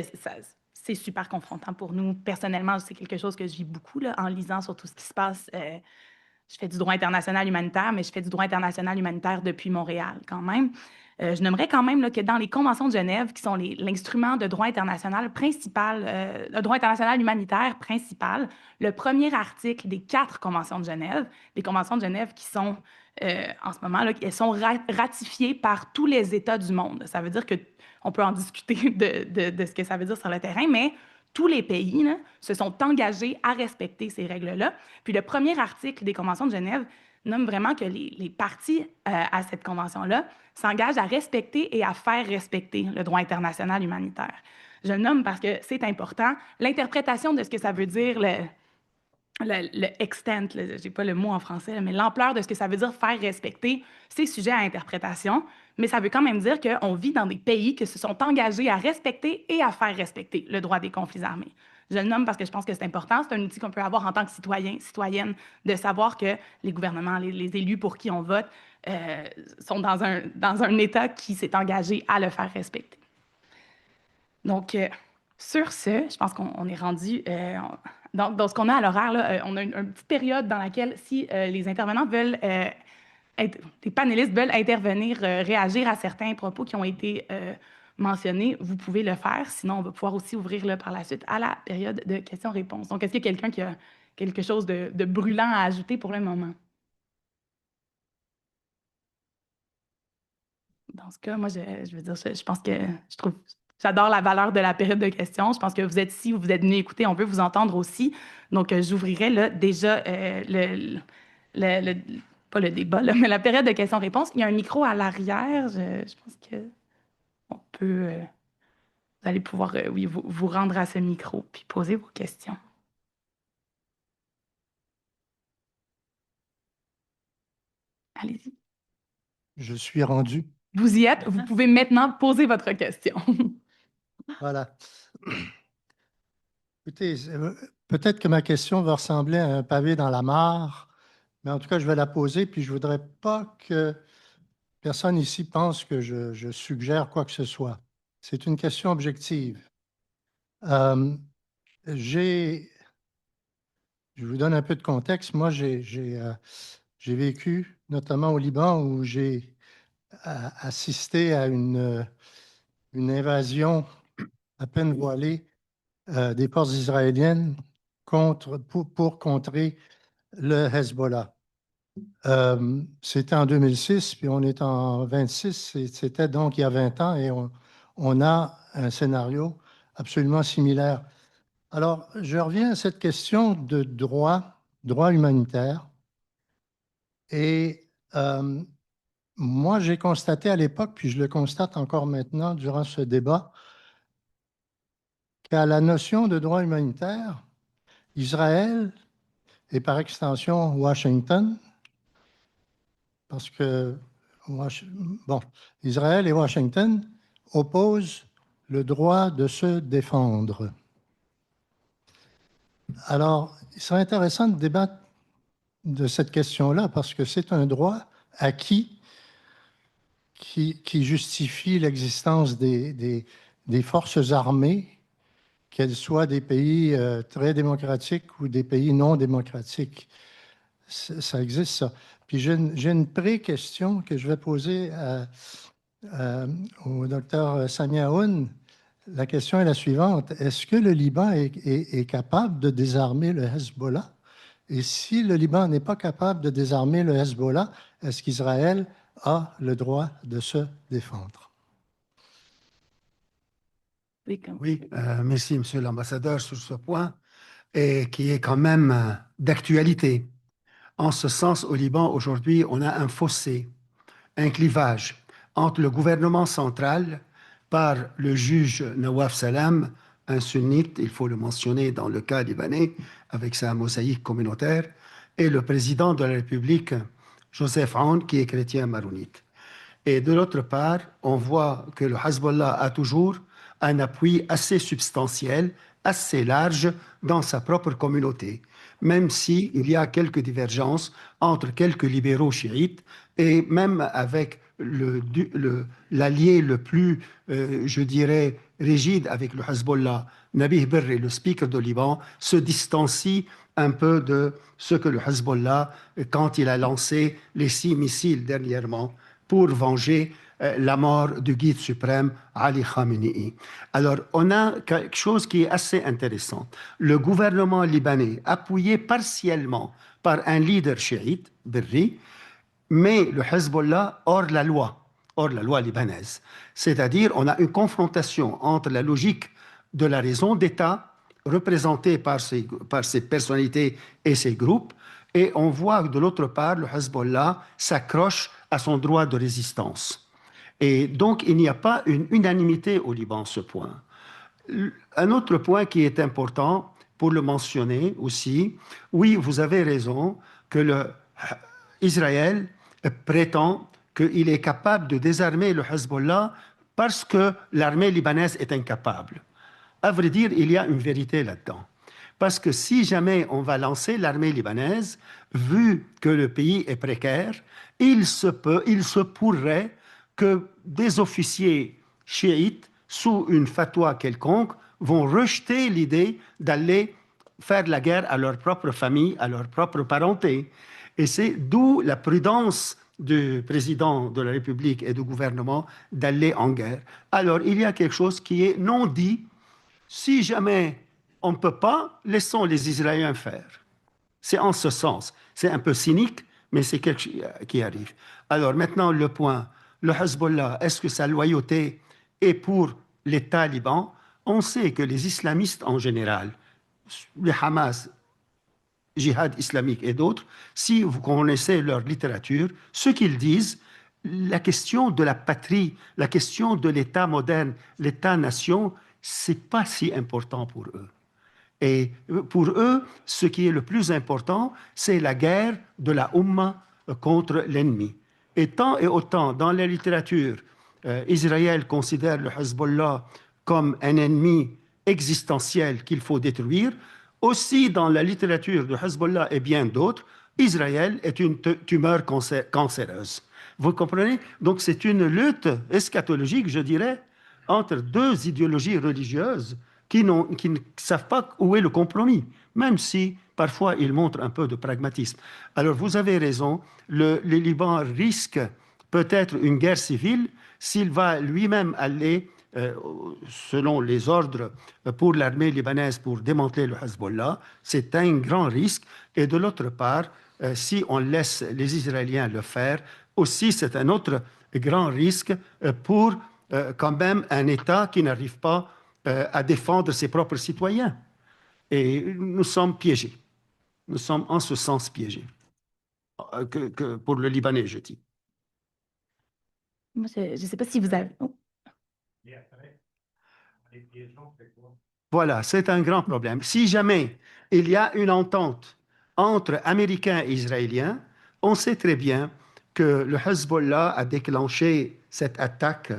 c'est super confrontant pour nous. Personnellement, c'est quelque chose que je vis beaucoup là, en lisant sur tout ce qui se passe. Je fais du droit international humanitaire, mais je fais du droit international humanitaire depuis Montréal quand même. Je nommerais quand même là, que dans les conventions de Genève, qui sont l'instrument de droit international principal, le droit international humanitaire principal, le premier article des 4 conventions de Genève, des conventions de Genève qui sont en ce moment, là, elles sont ratifiées par tous les États du monde. Ça veut dire qu'on peut en discuter de ce que ça veut dire sur le terrain, mais tous les pays là, se sont engagés à respecter ces règles-là. Puis le premier article des conventions de Genève nomme vraiment que les parties à cette convention-là s'engagent à respecter et à faire respecter le droit international humanitaire. Je le nomme parce que c'est important. L'interprétation de ce que ça veut dire, le extent, je n'ai pas le mot en français, mais l'ampleur de ce que ça veut dire faire respecter, c'est sujet à interprétation, mais ça veut quand même dire qu'on vit dans des pays qui se sont engagés à respecter et à faire respecter le droit des conflits armés. Je le nomme parce que je pense que c'est important. C'est un outil qu'on peut avoir en tant que citoyen, citoyenne, de savoir que les gouvernements, les élus pour qui on vote, sont dans un État qui s'est engagé à le faire respecter. Donc, sur ce, je pense qu'on est rendu dans ce qu'on a à l'horaire. Là, on a une petite période dans laquelle, si les intervenants veulent, les panélistes veulent intervenir, réagir à certains propos qui ont été mentionnés, vous pouvez le faire. Sinon, on va pouvoir aussi ouvrir là, par la suite à la période de questions-réponses. Donc, est-ce qu'il y a quelqu'un qui a quelque chose de brûlant à ajouter pour le moment? Dans ce cas, moi, je veux dire, je pense que je trouve, j'adore la valeur de la période de questions. Je pense que vous êtes ici, vous êtes venus écouter, on veut vous entendre aussi. Donc, j'ouvrirai là déjà pas le débat, là, mais la période de questions-réponses. Il y a un micro à l'arrière. Je pense que on peut, vous allez pouvoir, oui, vous rendre à ce micro puis poser vos questions. Allez-y. Je suis rendu. Vous y êtes. Vous pouvez maintenant poser votre question. Voilà. Écoutez, peut-être que ma question va ressembler à un pavé dans la mare, mais en tout cas, je vais la poser, puis je ne voudrais pas que personne ici pense que je suggère quoi que ce soit. C'est une question objective. Je vous donne un peu de contexte. Moi, j'ai vécu, notamment au Liban, où j'ai assisté à une invasion à peine voilée des forces israéliennes pour contrer le Hezbollah. C'était en 2006, puis on est en 26, c'était donc il y a 20 ans, et on a un scénario absolument similaire. Alors, je reviens à cette question de droit humanitaire. Et moi, j'ai constaté à l'époque, puis je le constate encore maintenant durant ce débat, qu'à la notion de droit humanitaire, Israël et par extension Washington, parce que Israël et Washington opposent le droit de se défendre. Alors, il serait intéressant de débattre de cette question-là parce que c'est un droit acquis qui justifie l'existence des forces armées qu'elles soient des pays très démocratiques ou des pays non démocratiques. Ça existe, ça. Puis j'ai une pré-question que je vais poser au docteur Samia Aoun. La question est la suivante. Est-ce que le Liban est capable de désarmer le Hezbollah? Et si le Liban n'est pas capable de désarmer le Hezbollah, est-ce qu'Israël a le droit de se défendre? Oui, merci, Monsieur l'ambassadeur, sur ce point, et qui est quand même d'actualité. En ce sens, au Liban, aujourd'hui, on a un fossé, un clivage entre le gouvernement central par le juge Nawaf Salam, un sunnite, il faut le mentionner dans le cas libanais, avec sa mosaïque communautaire, et le président de la République, Joseph Aoun, qui est chrétien maronite. Et de l'autre part, on voit que le Hezbollah a toujours un appui assez substantiel, assez large dans sa propre communauté, même s'il y a quelques divergences entre quelques libéraux chiites et même avec l'allié le plus, je dirais, rigide avec le Hezbollah, Nabih Berri, le speaker de Liban, se distancie un peu de ce que le Hezbollah, quand il a lancé les 6 missiles dernièrement pour venger la mort du guide suprême Ali Khamenei. Alors, on a quelque chose qui est assez intéressant. Le gouvernement libanais, appuyé partiellement par un leader chiite, Berri, mais le Hezbollah hors la loi libanaise. C'est-à-dire, on a une confrontation entre la logique de la raison d'État, représentée par ces personnalités et ces groupes, et on voit que de l'autre part, le Hezbollah s'accroche à son droit de résistance. Et donc, il n'y a pas une unanimité au Liban, ce point. Un autre point qui est important, pour le mentionner aussi, oui, vous avez raison, que Israël prétend qu'il est capable de désarmer le Hezbollah parce que l'armée libanaise est incapable. À vrai dire, il y a une vérité là-dedans. Parce que si jamais on va lancer l'armée libanaise, vu que le pays est précaire, il se pourrait que des officiers chiites, sous une fatwa quelconque, vont rejeter l'idée d'aller faire la guerre à leur propre famille, à leur propre parenté. Et c'est d'où la prudence du président de la République et du gouvernement d'aller en guerre. Alors, il y a quelque chose qui est non dit. Si jamais on ne peut pas, laissons les Israéliens faire. C'est en ce sens. C'est un peu cynique, mais c'est quelque chose qui arrive. Alors maintenant, le point, le Hezbollah, est-ce que sa loyauté est pour les talibans? On sait que les islamistes en général, les Hamas, Jihad islamique et d'autres, si vous connaissez leur littérature, ce qu'ils disent, la question de la patrie, la question de l'État moderne, l'État-nation, c'est pas si important pour eux. Et pour eux, ce qui est le plus important, c'est la guerre de la Ummah contre l'ennemi. Et tant et autant, dans la littérature, Israël considère le Hezbollah comme un ennemi existentiel qu'il faut détruire, aussi dans la littérature de Hezbollah et bien d'autres, Israël est une tumeur cancéreuse. Vous comprenez? Donc c'est une lutte eschatologique, je dirais, entre deux idéologies religieuses qui ne savent pas où est le compromis, même si parfois ils montrent un peu de pragmatisme. Alors vous avez raison, le Liban risque peut-être une guerre civile s'il va lui-même aller, selon les ordres pour l'armée libanaise pour démanteler le Hezbollah. C'est un grand risque. Et de l'autre part, si on laisse les Israéliens le faire, aussi c'est un autre grand risque pour quand même un État qui n'arrive pas à défendre ses propres citoyens. Et nous sommes piégés. Nous sommes en ce sens piégés. Que pour le Libanais, je dis. Moi, je ne sais pas si vous avez... Oh. Voilà, c'est un grand problème. Si jamais il y a une entente entre Américains et Israéliens, on sait très bien que le Hezbollah a déclenché cette attaque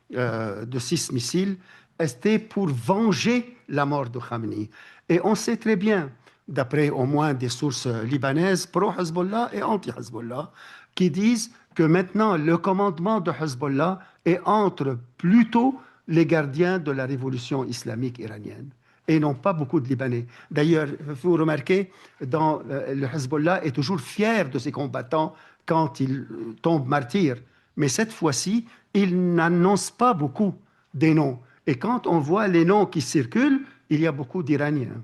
de 6 missiles, c'était pour venger la mort de Khamenei. Et on sait très bien, d'après au moins des sources libanaises pro-Hezbollah et anti-Hezbollah, qui disent que maintenant le commandement de Hezbollah est entre plutôt les gardiens de la révolution islamique iranienne. et n'ont pas beaucoup de Libanais. D'ailleurs, vous remarquez, le Hezbollah est toujours fier de ses combattants quand ils tombent martyrs. Mais cette fois-ci, ils n'annoncent pas beaucoup des noms. Et quand on voit les noms qui circulent, il y a beaucoup d'Iraniens.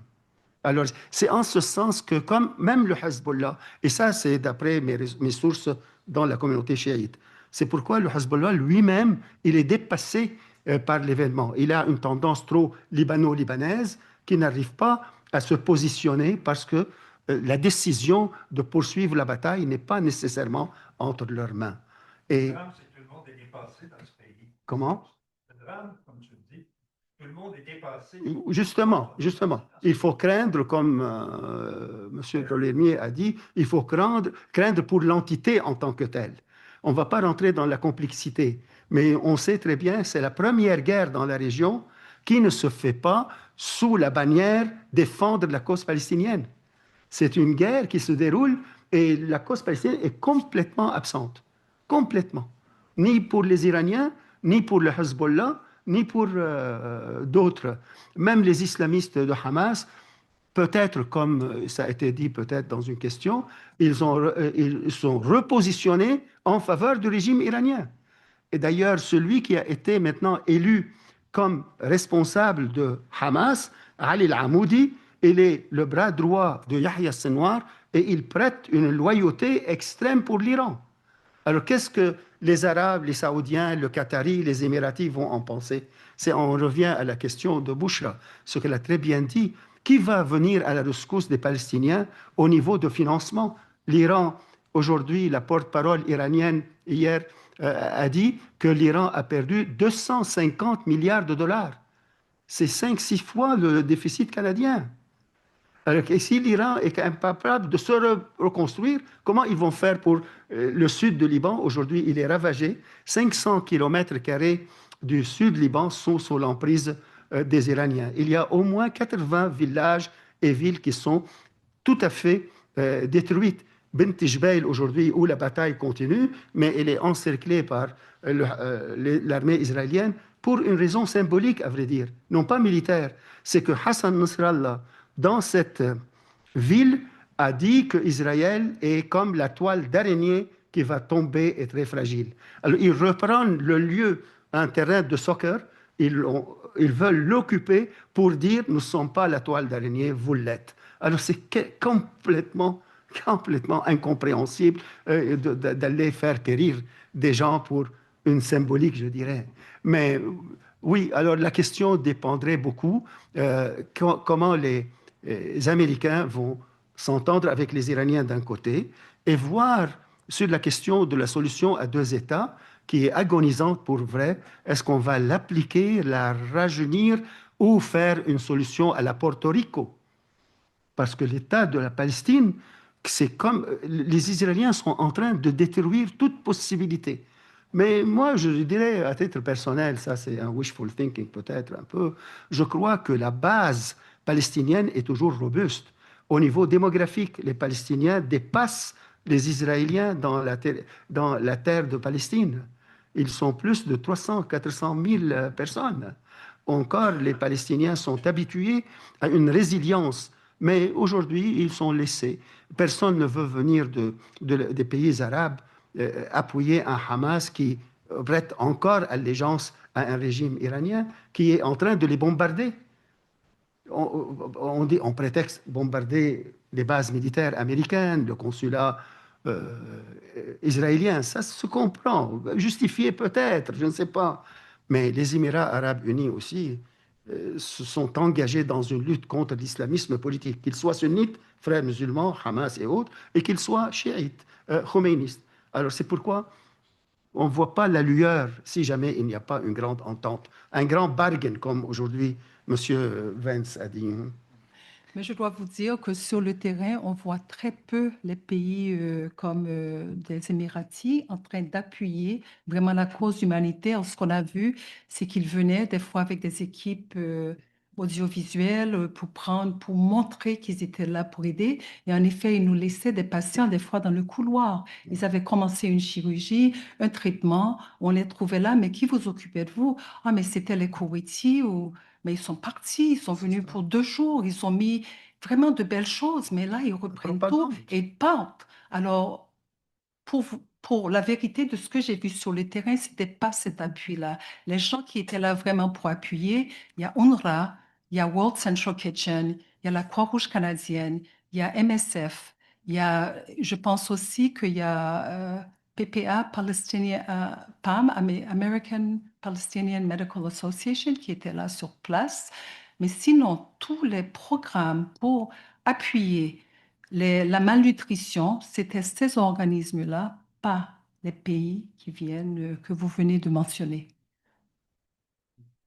Alors, c'est en ce sens que, comme même le Hezbollah, et ça, c'est d'après mes sources dans la communauté chiite, c'est pourquoi le Hezbollah lui-même, il est dépassé par l'événement. Il a une tendance trop libano-libanaise qui n'arrive pas à se positionner parce que la décision de poursuivre la bataille n'est pas nécessairement entre leurs mains. Et Le drame, c'est que tout le monde est dépassé dans ce pays. comment? Le drame, comme tu le dis, tout le monde est dépassé. Justement, il faut craindre, comme M. Dolemier a dit, il faut craindre pour l'entité en tant que telle. On ne va pas rentrer dans la complexité, mais on sait très bien, c'est la première guerre dans la région qui ne se fait pas sous la bannière défendre la cause palestinienne. C'est une guerre qui se déroule et la cause palestinienne est complètement absente. Complètement. Ni pour les Iraniens, ni pour le Hezbollah, ni pour d'autres. Même les islamistes de Hamas, peut-être, comme ça a été dit peut-être dans une question, ils sont repositionnés en faveur du régime iranien. Et d'ailleurs, celui qui a été maintenant élu comme responsable de Hamas, Ali al-Amoudi, il est le bras droit de Yahya Sinwar et il prête une loyauté extrême pour l'Iran. Alors, qu'est-ce que les Arabes, les Saoudiens, le Qatari, les Émiratis vont en penser? On revient à la question de Bouchra, ce qu'elle a très bien dit. Qui va venir à la rescousse des Palestiniens au niveau de financement? L'Iran, aujourd'hui, la porte-parole iranienne, hier, a dit que l'Iran a perdu 250 milliards de dollars. C'est 5-6 fois le déficit canadien. Alors, si l'Iran est incapable de se reconstruire, comment ils vont faire pour le sud du Liban? Aujourd'hui, il est ravagé. 500 km² du sud du Liban sont sous l'emprise des Iraniens. Il y a au moins 80 villages et villes qui sont tout à fait détruites. Bint Jbeil, aujourd'hui, où la bataille continue, mais elle est encerclée par l'armée israélienne pour une raison symbolique, à vrai dire, non pas militaire. C'est que Hassan Nasrallah, dans cette ville, a dit qu'Israël est comme la toile d'araignée qui va tomber et très fragile. Alors, ils reprennent le lieu, un terrain de soccer, ils veulent l'occuper pour dire « nous ne sommes pas la toile d'araignée, vous l'êtes ». Alors, c'est complètement incompréhensible d'aller faire périr des gens pour une symbolique, je dirais. Mais oui, alors la question dépendrait beaucoup comment les Américains vont s'entendre avec les Iraniens d'un côté et voir sur la question de la solution à deux États qui est agonisante pour vrai, est-ce qu'on va l'appliquer, la rajeunir ou faire une solution à la Porto Rico? Parce que l'État de la Palestine, c'est comme les Israéliens sont en train de détruire toute possibilité. Mais moi, je dirais à titre personnel, ça c'est un wishful thinking peut-être un peu, je crois que la base palestinienne est toujours robuste. Au niveau démographique, les Palestiniens dépassent les Israéliens dans la terre de Palestine. Ils sont plus de 300-400 000 personnes. Encore, les Palestiniens sont habitués à une résilience. Mais aujourd'hui, ils sont laissés. Personne ne veut venir des pays arabes appuyer un Hamas qui prête encore allégeance à un régime iranien qui est en train de les bombarder. On prétexte bombarder les bases militaires américaines, le consulat israélien. Ça se comprend. Justifié peut-être, je ne sais pas. Mais les Émirats arabes unis aussi se sont engagés dans une lutte contre l'islamisme politique, qu'ils soient sunnites, frères musulmans, Hamas et autres, et qu'ils soient chiites, khoménistes. Alors c'est pourquoi on ne voit pas la lueur si jamais il n'y a pas une grande entente, un grand bargain, comme aujourd'hui M. Vance a dit. Mais je dois vous dire que sur le terrain, on voit très peu les pays comme des Émiratis en train d'appuyer vraiment la cause humanitaire. Ce qu'on a vu, c'est qu'ils venaient des fois avec des équipes audiovisuelles pour montrer qu'ils étaient là pour aider. Et en effet, ils nous laissaient des patients des fois dans le couloir. Ils avaient commencé une chirurgie, un traitement. On les trouvait là, mais qui vous occupait de vous? Ah, mais c'était les Koweïtis ou... mais ils sont partis, ils sont venus pour 2 jours, ils ont mis vraiment de belles choses, mais là, ils reprennent tout et partent. Alors, pour la vérité de ce que j'ai vu sur le terrain, c'était pas cet appui-là. Les gens qui étaient là vraiment pour appuyer, il y a UNRWA, il y a World Central Kitchen, il y a la Croix-Rouge canadienne, il y a MSF, il y a, je pense aussi qu'il y a PPA, PAM, American Palestinian Medical Association, qui était là sur place. Mais sinon, tous les programmes pour appuyer la malnutrition, c'était ces organismes-là, pas les pays qui viennent, que vous venez de mentionner.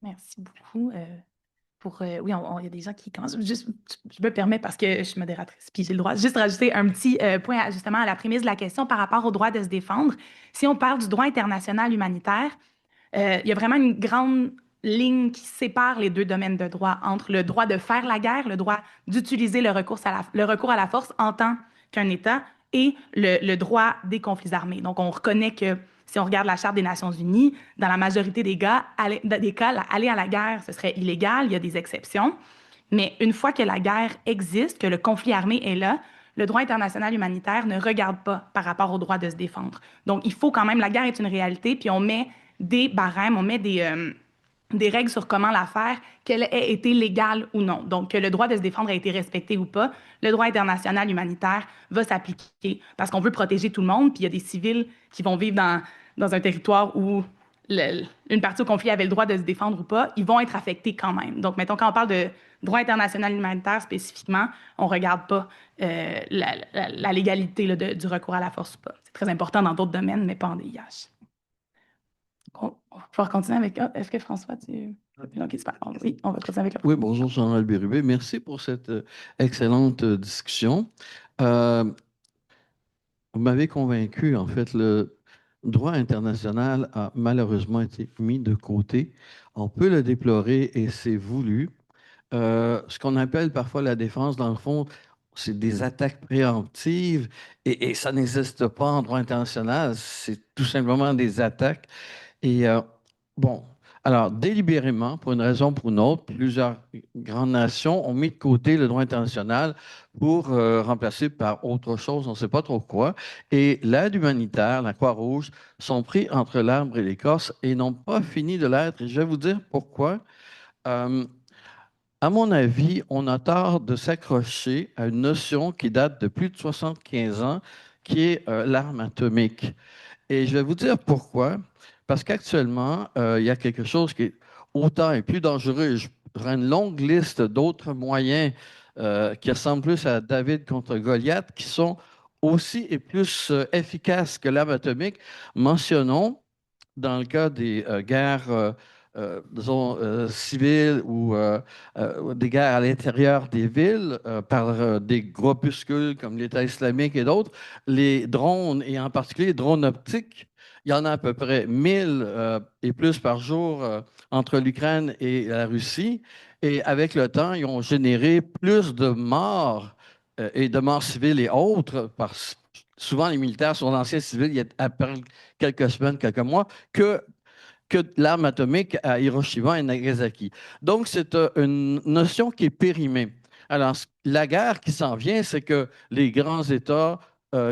Merci beaucoup. Oui, il y a des gens qui commencent. Juste, je me permets parce que je suis modératrice, puis j'ai le droit juste de rajouter un petit point justement à la prémisse de la question par rapport au droit de se défendre. Si on parle du droit international humanitaire, il y a vraiment une grande ligne qui sépare les deux domaines de droit entre le droit de faire la guerre, le droit d'utiliser le recours à la force en tant qu'un État et le droit des conflits armés. Donc, on reconnaît que si on regarde la Charte des Nations Unies, dans la majorité des cas, aller à la guerre, ce serait illégal, il y a des exceptions. Mais une fois que la guerre existe, que le conflit armé est là, le droit international humanitaire ne regarde pas par rapport au droit de se défendre. Donc, il faut quand même, la guerre est une réalité, puis on met des barèmes, on met des règles sur comment la faire, qu'elle ait été légale ou non. Donc, que le droit de se défendre a été respecté ou pas, le droit international humanitaire va s'appliquer parce qu'on veut protéger tout le monde, puis il y a des civils qui vont vivre dans un territoire où une partie au conflit avait le droit de se défendre ou pas, ils vont être affectés quand même. Donc, mettons, quand on parle de droit international humanitaire spécifiquement, on ne regarde pas la légalité là, du recours à la force ou pas. C'est très important dans d'autres domaines, mais pas en DIH. On va pouvoir continuer avec... est-ce que François, tu... OK, super. Oui, on va continuer avec la... Oui, bonjour, Jean-Noël Bérubé. Merci pour cette excellente discussion. Vous m'avez convaincu, en fait, le droit international a malheureusement été mis de côté. On peut le déplorer et c'est voulu. Ce qu'on appelle parfois la défense, dans le fond, c'est des attaques préemptives et ça n'existe pas en droit international. C'est tout simplement des attaques. Et bon, alors délibérément, pour une raison ou pour une autre, plusieurs grandes nations ont mis de côté le droit international pour remplacer par autre chose, on ne sait pas trop quoi. Et l'aide humanitaire, la Croix-Rouge, sont pris entre l'arbre et l'écorce et n'ont pas fini de l'être. Et je vais vous dire pourquoi. À mon avis, on a tort de s'accrocher à une notion qui date de plus de 75 ans, qui est l'arme atomique. Et je vais vous dire pourquoi. Parce qu'actuellement, il y a quelque chose qui est autant et plus dangereux. Je prends une longue liste d'autres moyens qui ressemblent plus à David contre Goliath, qui sont aussi et plus efficaces que l'arme atomique. Mentionnons, dans le cas des guerres, disons, civiles ou des guerres à l'intérieur des villes par des groupuscules comme l'État islamique et d'autres, les drones, et en particulier les drones optiques, il y en a à peu près 1000 et plus par jour entre l'Ukraine et la Russie. Et avec le temps, ils ont généré plus de morts et de morts civiles et autres, parce souvent les militaires sont d'anciens civils, il y a après quelques semaines, quelques mois, que l'arme atomique à Hiroshima et Nagasaki. Donc, c'est une notion qui est périmée. Alors, la guerre qui s'en vient, c'est que les grands États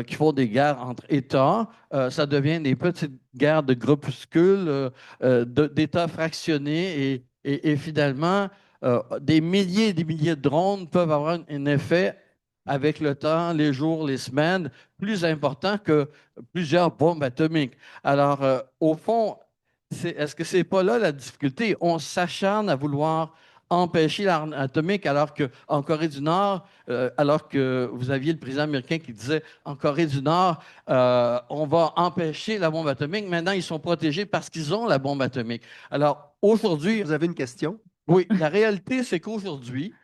qui font des guerres entre États, ça devient des petites guerres de groupuscules, d'États fractionnés et finalement, des milliers et des milliers de drones peuvent avoir un effet avec le temps, les jours, les semaines, plus important que plusieurs bombes atomiques. Alors, au fond, est-ce que c'est pas là la difficulté? On s'acharne à vouloir empêcher l'arme atomique alors qu'en Corée du Nord, alors que vous aviez le président américain qui disait en Corée du Nord, on va empêcher la bombe atomique. Maintenant, ils sont protégés parce qu'ils ont la bombe atomique. Alors, aujourd'hui... Vous avez une question? Oui, la réalité, c'est qu'aujourd'hui,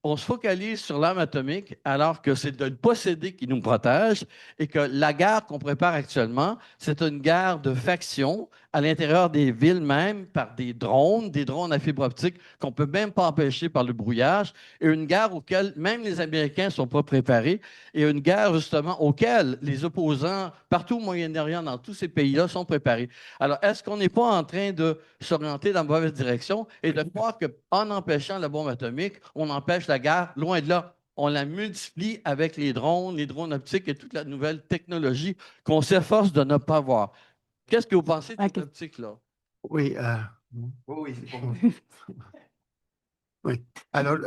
on se focalise sur l'arme atomique alors que c'est de le posséder qui nous protège et que la guerre qu'on prépare actuellement, c'est une guerre de factions à l'intérieur des villes même par des drones à fibre optique qu'on ne peut même pas empêcher par le brouillage, et une guerre auquel même les Américains ne sont pas préparés, et une guerre justement auquel les opposants partout au Moyen-Orient, dans tous ces pays-là, sont préparés. Alors, est-ce qu'on n'est pas en train de s'orienter dans la mauvaise direction et de croire qu'en empêchant la bombe atomique, on empêche la guerre? Loin de là. On la multiplie avec les drones optiques et toute la nouvelle technologie qu'on s'efforce de ne pas voir. Qu'est-ce que vous pensez de cette optique-là? Oui, Oui, c'est bon. oui. Alors,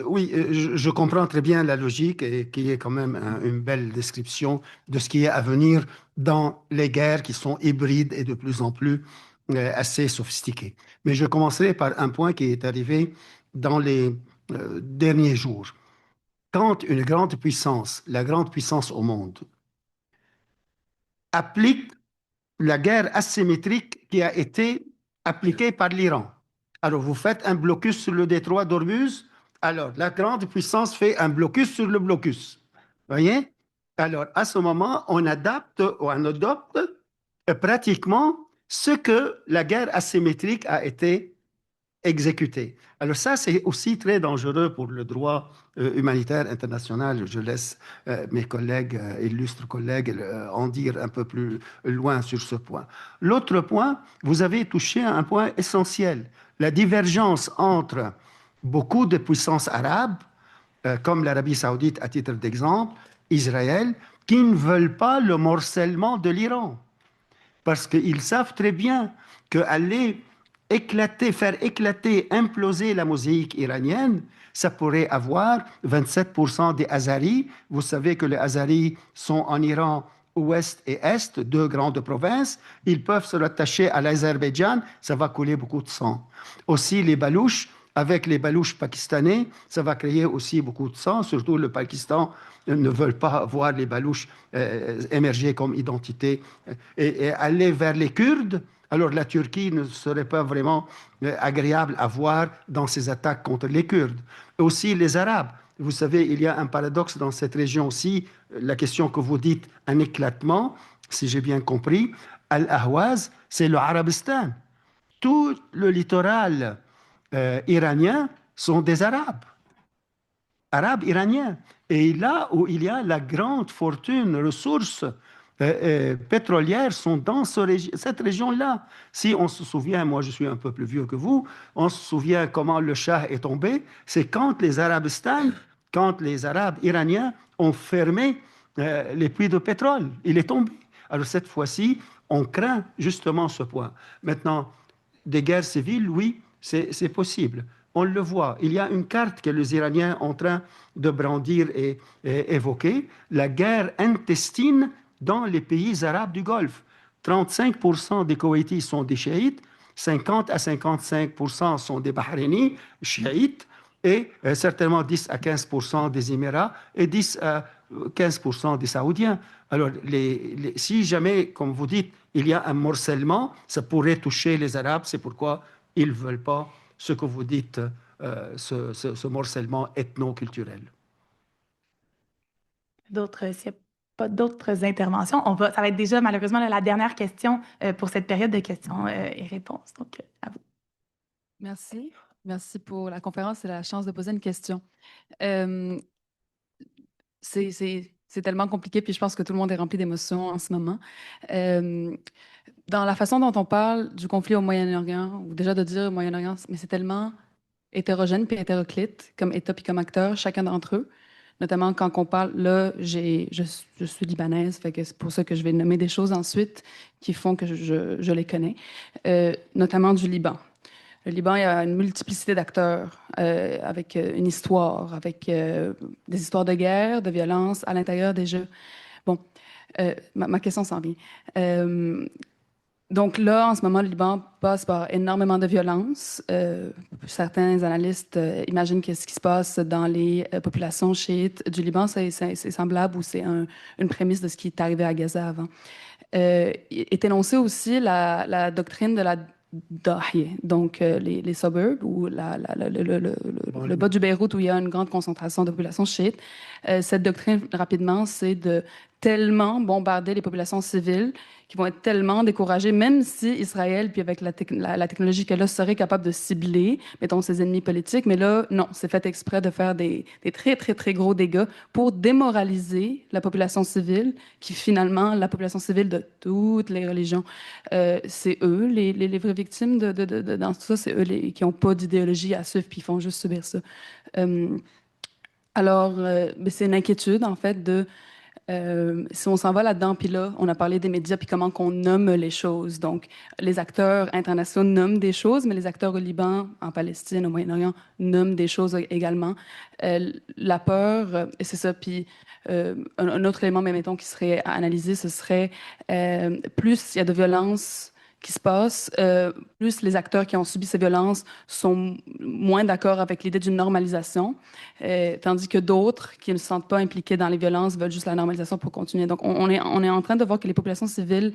oui, je comprends très bien la logique et qui est quand même une belle description de ce qui est à venir dans les guerres qui sont hybrides et de plus en plus assez sophistiquées. Mais je commencerai par un point qui est arrivé dans les derniers jours. Quand une grande puissance, la grande puissance au monde, applique la guerre asymétrique qui a été appliquée par l'Iran. Alors, vous faites un blocus sur le détroit d'Ormuz, alors la grande puissance fait un blocus sur le blocus. Voyez? Alors, à ce moment, on adapte ou on adopte pratiquement ce que la guerre asymétrique a été exécutée. Alors ça, c'est aussi très dangereux pour le droit humanitaire international. Je laisse mes collègues, illustres collègues, en dire un peu plus loin sur ce point. L'autre point, vous avez touché à un point essentiel, la divergence entre beaucoup de puissances arabes, comme l'Arabie saoudite à titre d'exemple, Israël, qui ne veulent pas le morcellement de l'Iran. Parce qu'ils savent très bien qu'aller faire éclater, imploser la mosaïque iranienne, ça pourrait avoir 27% des Azaris. Vous savez que les Azaris sont en Iran ouest et est, deux grandes provinces. Ils peuvent se rattacher à l'Azerbaïdjan, ça va couler beaucoup de sang. Aussi les Balouches, avec les Balouches pakistanais, ça va créer aussi beaucoup de sang, surtout le Pakistan ne veut pas voir les Balouches émerger comme identité et aller vers les Kurdes. Alors la Turquie ne serait pas vraiment agréable à voir dans ses attaques contre les Kurdes. Aussi les Arabes. Vous savez, il y a un paradoxe dans cette région aussi, la question que vous dites, un éclatement, si j'ai bien compris. Al-Ahwaz, c'est le Arabistan. Tout le littoral iranien sont des Arabes iraniens. Et là où il y a la grande fortune, ressources pétrolières sont dans cette région-là. Si on se souvient, moi je suis un peu plus vieux que vous, on se souvient comment le Shah est tombé, c'est quand les Arabes iraniens ont fermé les puits de pétrole. Il est tombé. Alors cette fois-ci, on craint justement ce point. Maintenant, des guerres civiles, oui, c'est possible. On le voit. Il y a une carte que les Iraniens sont en train de brandir et évoquer, la guerre intestine dans les pays arabes du Golfe. 35% des Koweïtis sont des chiites, 50 à 55% sont des Bahreïnis chiites, et certainement 10 à 15% des Émirats et 10 à 15% des Saoudiens. Alors, si jamais, comme vous dites, il y a un morcellement, ça pourrait toucher les Arabes, c'est pourquoi ils ne veulent pas ce que vous dites, ce morcellement ethno-culturel. S'il n'y a pas d'autres interventions, ça va être déjà malheureusement la dernière question pour cette période de questions et réponses. Donc, à vous. Merci. Merci pour la conférence et la chance de poser une question. C'est tellement compliqué, puis je pense que tout le monde est rempli d'émotions en ce moment. Dans la façon dont on parle du conflit au Moyen-Orient, ou déjà de dire au Moyen-Orient, mais c'est tellement hétérogène puis hétéroclite comme État puis comme acteur, chacun d'entre eux. Notamment quand on parle, là, je suis libanaise, fait que c'est pour ça que je vais nommer des choses ensuite qui font que je les connais, notamment du Liban. Le Liban, il y a une multiplicité d'acteurs avec une histoire, avec des histoires de guerre, de violence à l'intérieur des jeux. Bon, ma question s'en vient. Donc là, en ce moment, le Liban passe par énormément de violence. Certains analystes imaginent que ce qui se passe dans les populations chiites du Liban, c'est semblable ou c'est une prémisse de ce qui est arrivé à Gaza avant. Est énoncée aussi la doctrine de la Dahiya, donc les suburbs ou le bas du Beyrouth où il y a une grande concentration de population chiite. Cette doctrine, rapidement, c'est de tellement bombarder les populations civiles qui vont être tellement découragées, même si Israël, puis avec la technologie qu'elle a, serait capable de cibler, mettons, ses ennemis politiques. Mais là, non, c'est fait exprès de faire des très, très, très gros dégâts pour démoraliser la population civile, qui finalement, la population civile de toutes les religions, c'est eux, les vraies victimes dans tout ça, c'est eux qui n'ont pas d'idéologie à suivre, puis ils font juste subir ça. Euh, mais c'est une inquiétude, en fait, si on s'en va là-dedans, puis là, on a parlé des médias, puis comment qu'on nomme les choses. Donc, les acteurs internationaux nomment des choses, mais les acteurs au Liban, en Palestine, au Moyen-Orient, nomment des choses également. La peur, et c'est ça, puis un autre élément, mais mettons, qui serait à analyser, ce serait plus il y a de violence qui se passe, plus les acteurs qui ont subi ces violences sont moins d'accord avec l'idée d'une normalisation, tandis que d'autres qui ne se sentent pas impliqués dans les violences veulent juste la normalisation pour continuer. Donc, on est en train de voir que les populations civiles,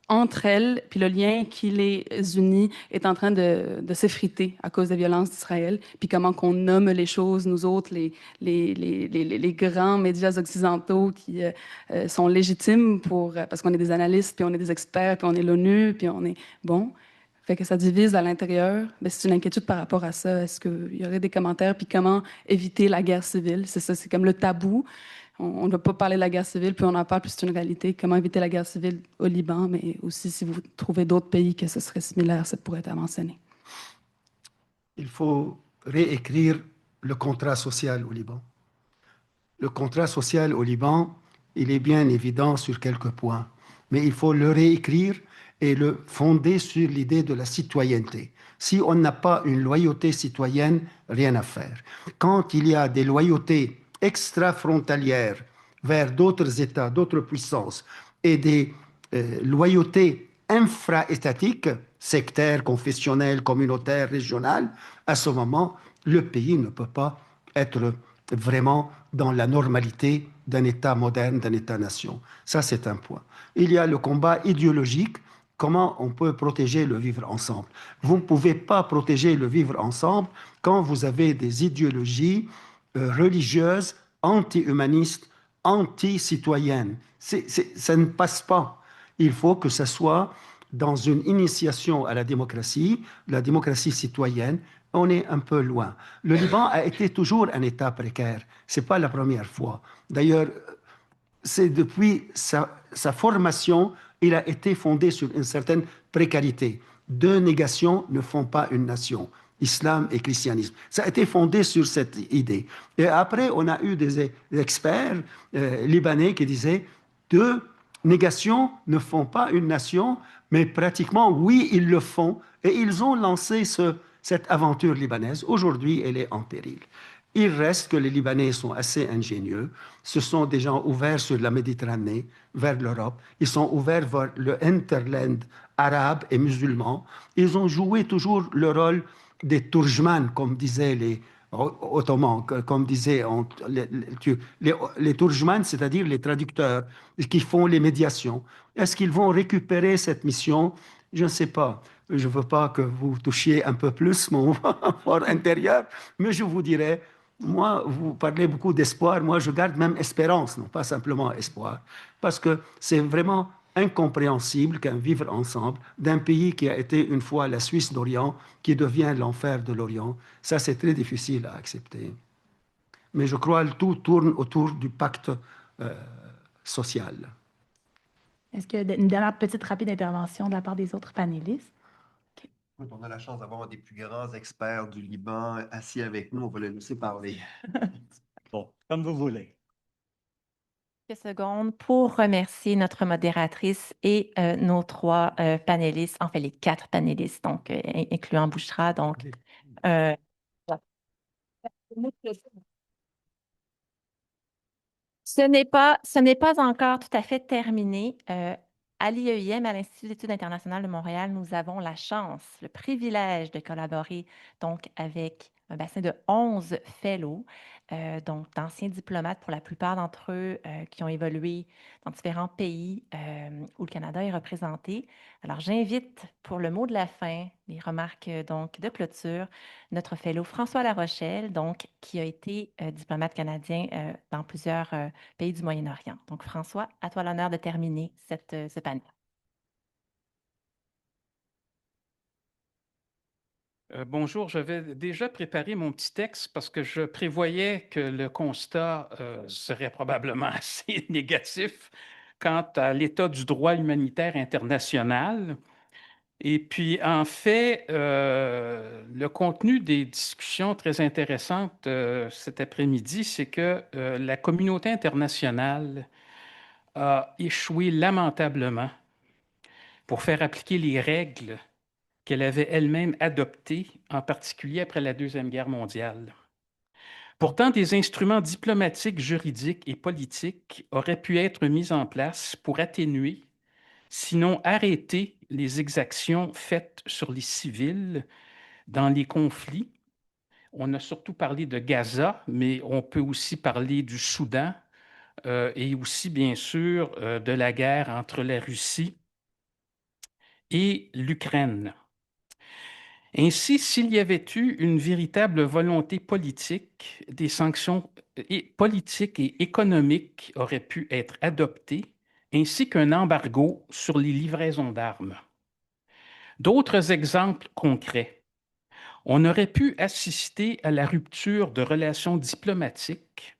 entre elles, puis le lien qui les unit est en train de s'effriter à cause des violences d'Israël, puis comment qu'on nomme les choses, nous autres, les grands médias occidentaux qui sont légitimes parce qu'on est des analystes, puis on est des experts, puis on est l'ONU, puis on est... Bon, fait que ça divise à l'intérieur. Mais c'est une inquiétude par rapport à ça. Est-ce qu'il y aurait des commentaires? Puis comment éviter la guerre civile? C'est ça, c'est comme le tabou. On ne doit pas parler de la guerre civile, puis on en parle, puis c'est une réalité. Comment éviter la guerre civile au Liban? Mais aussi, si vous trouvez d'autres pays que ce serait similaire, ça pourrait être mentionné. Il faut réécrire le contrat social au Liban. Le contrat social au Liban, il est bien évident sur quelques points, mais il faut le réécrire et le fonder sur l'idée de la citoyenneté. Si on n'a pas une loyauté citoyenne, rien à faire. Quand il y a des loyautés extra-frontalières vers d'autres États, d'autres puissances, et des loyautés infra-étatiques, sectaires, confessionnelles, communautaires, régionales, à ce moment, le pays ne peut pas être vraiment dans la normalité d'un État moderne, d'un État-nation. Ça, c'est un point. Il y a le combat idéologique. Comment on peut protéger le vivre ensemble? Vous ne pouvez pas protéger le vivre ensemble quand vous avez des idéologies religieuses, anti-humanistes, anti-citoyennes. Ça ne passe pas. Il faut que ça soit dans une initiation à la démocratie citoyenne. On est un peu loin. Le Liban a été toujours un État précaire. Ce n'est pas la première fois. D'ailleurs, c'est depuis sa formation, il a été fondé sur une certaine précarité. Deux négations ne font pas une nation, islam et christianisme. Ça a été fondé sur cette idée. Et après, on a eu des experts libanais qui disaient deux négations ne font pas une nation, mais pratiquement, oui, ils le font. Et ils ont lancé cette aventure libanaise. Aujourd'hui, elle est en péril. Il reste que les Libanais sont assez ingénieux. Ce sont des gens ouverts sur la Méditerranée, vers l'Europe. Ils sont ouverts vers le hinterland arabe et musulman. Ils ont joué toujours le rôle des Turjman, comme disaient les Ottomans, comme disaient les Turjman, c'est-à-dire les traducteurs qui font les médiations. Est-ce qu'ils vont récupérer cette mission? Je ne sais pas. Je ne veux pas que vous touchiez un peu plus mon fort intérieur, mais je vous dirais, moi, vous parlez beaucoup d'espoir, moi je garde même espérance, non pas simplement espoir, parce que c'est vraiment incompréhensible qu'un vivre ensemble d'un pays qui a été une fois la Suisse d'Orient, qui devient l'enfer de l'Orient, ça c'est très difficile à accepter. Mais je crois que tout tourne autour du pacte social. Est-ce qu'il y a une dernière petite rapide intervention de la part des autres panélistes? On a la chance d'avoir des plus grands experts du Liban assis avec nous. On va les laisser parler. Bon, comme vous voulez. Quelques secondes pour remercier notre modératrice et nos trois panélistes, en fait les quatre panélistes, donc incluant Bouchra. Donc, ce n'est pas encore tout à fait terminé. À l'IEIM, à l'Institut d'études internationales de Montréal, nous avons la chance, le privilège de collaborer donc avec un bassin de 11 fellows donc d'anciens diplomates pour la plupart d'entre eux qui ont évolué dans différents pays où le Canada est représenté. Alors, j'invite pour le mot de la fin, les remarques donc de clôture, notre fellow François Larochelle, donc qui a été diplomate canadien dans plusieurs pays du Moyen-Orient. Donc, François, à toi l'honneur de terminer ce panel. Bonjour, j'avais déjà préparé mon petit texte parce que je prévoyais que le constat serait probablement assez négatif quant à l'état du droit humanitaire international. Et puis, en fait, le contenu des discussions très intéressantes cet après-midi, c'est que la communauté internationale a échoué lamentablement pour faire appliquer les règles qu'elle avait elle-même adoptées, en particulier après la Deuxième Guerre mondiale. Pourtant, des instruments diplomatiques, juridiques et politiques auraient pu être mis en place pour atténuer, sinon arrêter, les exactions faites sur les civils dans les conflits. On a surtout parlé de Gaza, mais on peut aussi parler du Soudan et aussi, bien sûr, de la guerre entre la Russie et l'Ukraine. Ainsi, s'il y avait eu une véritable volonté politique, des sanctions politiques et économiques auraient pu être adoptées, ainsi qu'un embargo sur les livraisons d'armes. D'autres exemples concrets. On aurait pu assister à la rupture de relations diplomatiques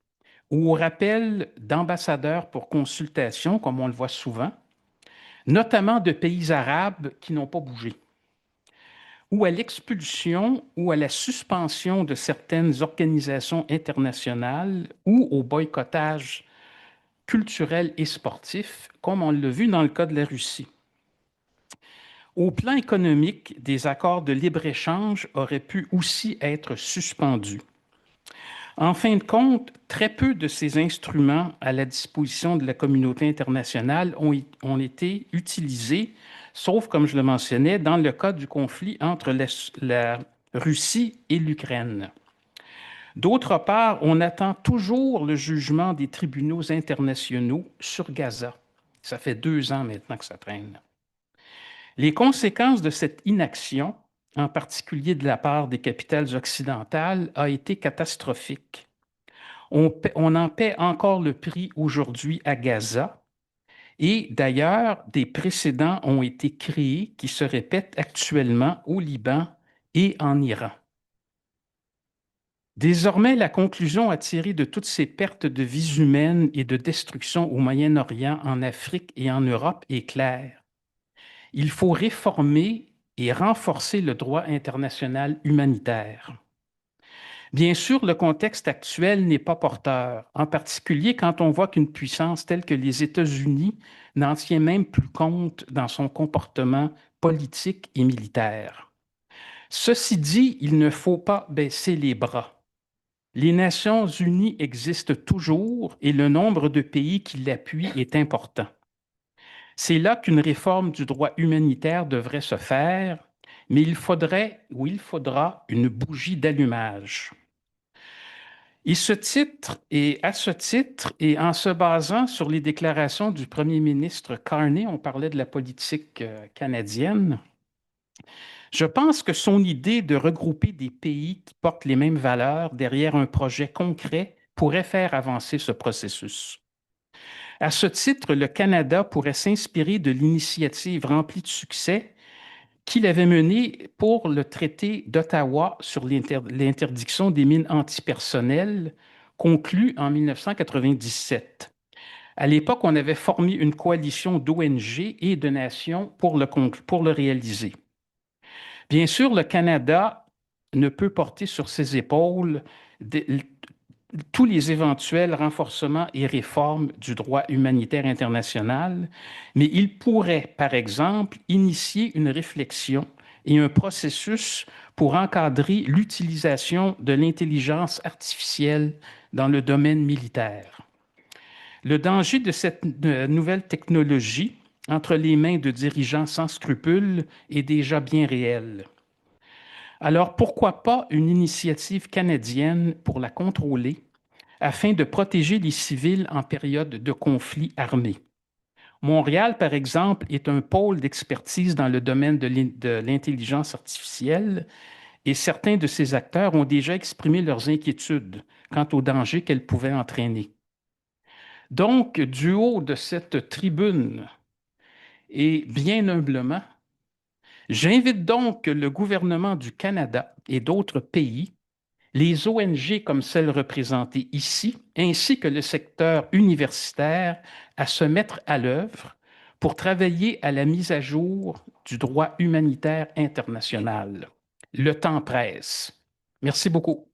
ou au rappel d'ambassadeurs pour consultation, comme on le voit souvent, notamment de pays arabes qui n'ont pas bougé, ou à l'expulsion ou à la suspension de certaines organisations internationales ou au boycottage culturel et sportif, comme on l'a vu dans le cas de la Russie. Au plan économique, des accords de libre-échange auraient pu aussi être suspendus. En fin de compte, très peu de ces instruments à la disposition de la communauté internationale ont été utilisés, sauf, comme je le mentionnais, dans le cas du conflit entre la Russie et l'Ukraine. D'autre part, on attend toujours le jugement des tribunaux internationaux sur Gaza. Ça fait 2 ans maintenant que ça traîne. Les conséquences de cette inaction, en particulier de la part des capitales occidentales, ont été catastrophiques. On en paie encore le prix aujourd'hui à Gaza. Et d'ailleurs, des précédents ont été créés qui se répètent actuellement au Liban et en Iran. Désormais, la conclusion à tirer de toutes ces pertes de vies humaines et de destruction au Moyen-Orient, en Afrique et en Europe est claire. Il faut réformer et renforcer le droit international humanitaire. Bien sûr, le contexte actuel n'est pas porteur, en particulier quand on voit qu'une puissance telle que les États-Unis n'en tient même plus compte dans son comportement politique et militaire. Ceci dit, il ne faut pas baisser les bras. Les Nations unies existent toujours et le nombre de pays qui l'appuient est important. C'est là qu'une réforme du droit humanitaire devrait se faire, mais il faudra une bougie d'allumage. Et à ce titre, et en se basant sur les déclarations du premier ministre Carney, on parlait de la politique canadienne, je pense que son idée de regrouper des pays qui portent les mêmes valeurs derrière un projet concret pourrait faire avancer ce processus. À ce titre, le Canada pourrait s'inspirer de l'initiative remplie de succès qu'il avait menée pour le traité d'Ottawa sur l'interdiction des mines antipersonnelles, conclu en 1997. À l'époque, on avait formé une coalition d'ONG et de nations pour le réaliser. Bien sûr, le Canada ne peut porter sur ses épaules tous les éventuels renforcements et réformes du droit humanitaire international, mais il pourrait, par exemple, initier une réflexion et un processus pour encadrer l'utilisation de l'intelligence artificielle dans le domaine militaire. Le danger de cette nouvelle technologie entre les mains de dirigeants sans scrupules est déjà bien réel. Alors, pourquoi pas une initiative canadienne pour la contrôler afin de protéger les civils en période de conflit armé. Montréal, par exemple, est un pôle d'expertise dans le domaine de l'intelligence artificielle et certains de ses acteurs ont déjà exprimé leurs inquiétudes quant aux dangers qu'elle pouvait entraîner. Donc, du haut de cette tribune et bien humblement, j'invite donc le gouvernement du Canada et d'autres pays, les ONG comme celles représentées ici, ainsi que le secteur universitaire, à se mettre à l'œuvre pour travailler à la mise à jour du droit humanitaire international. Le temps presse. Merci beaucoup.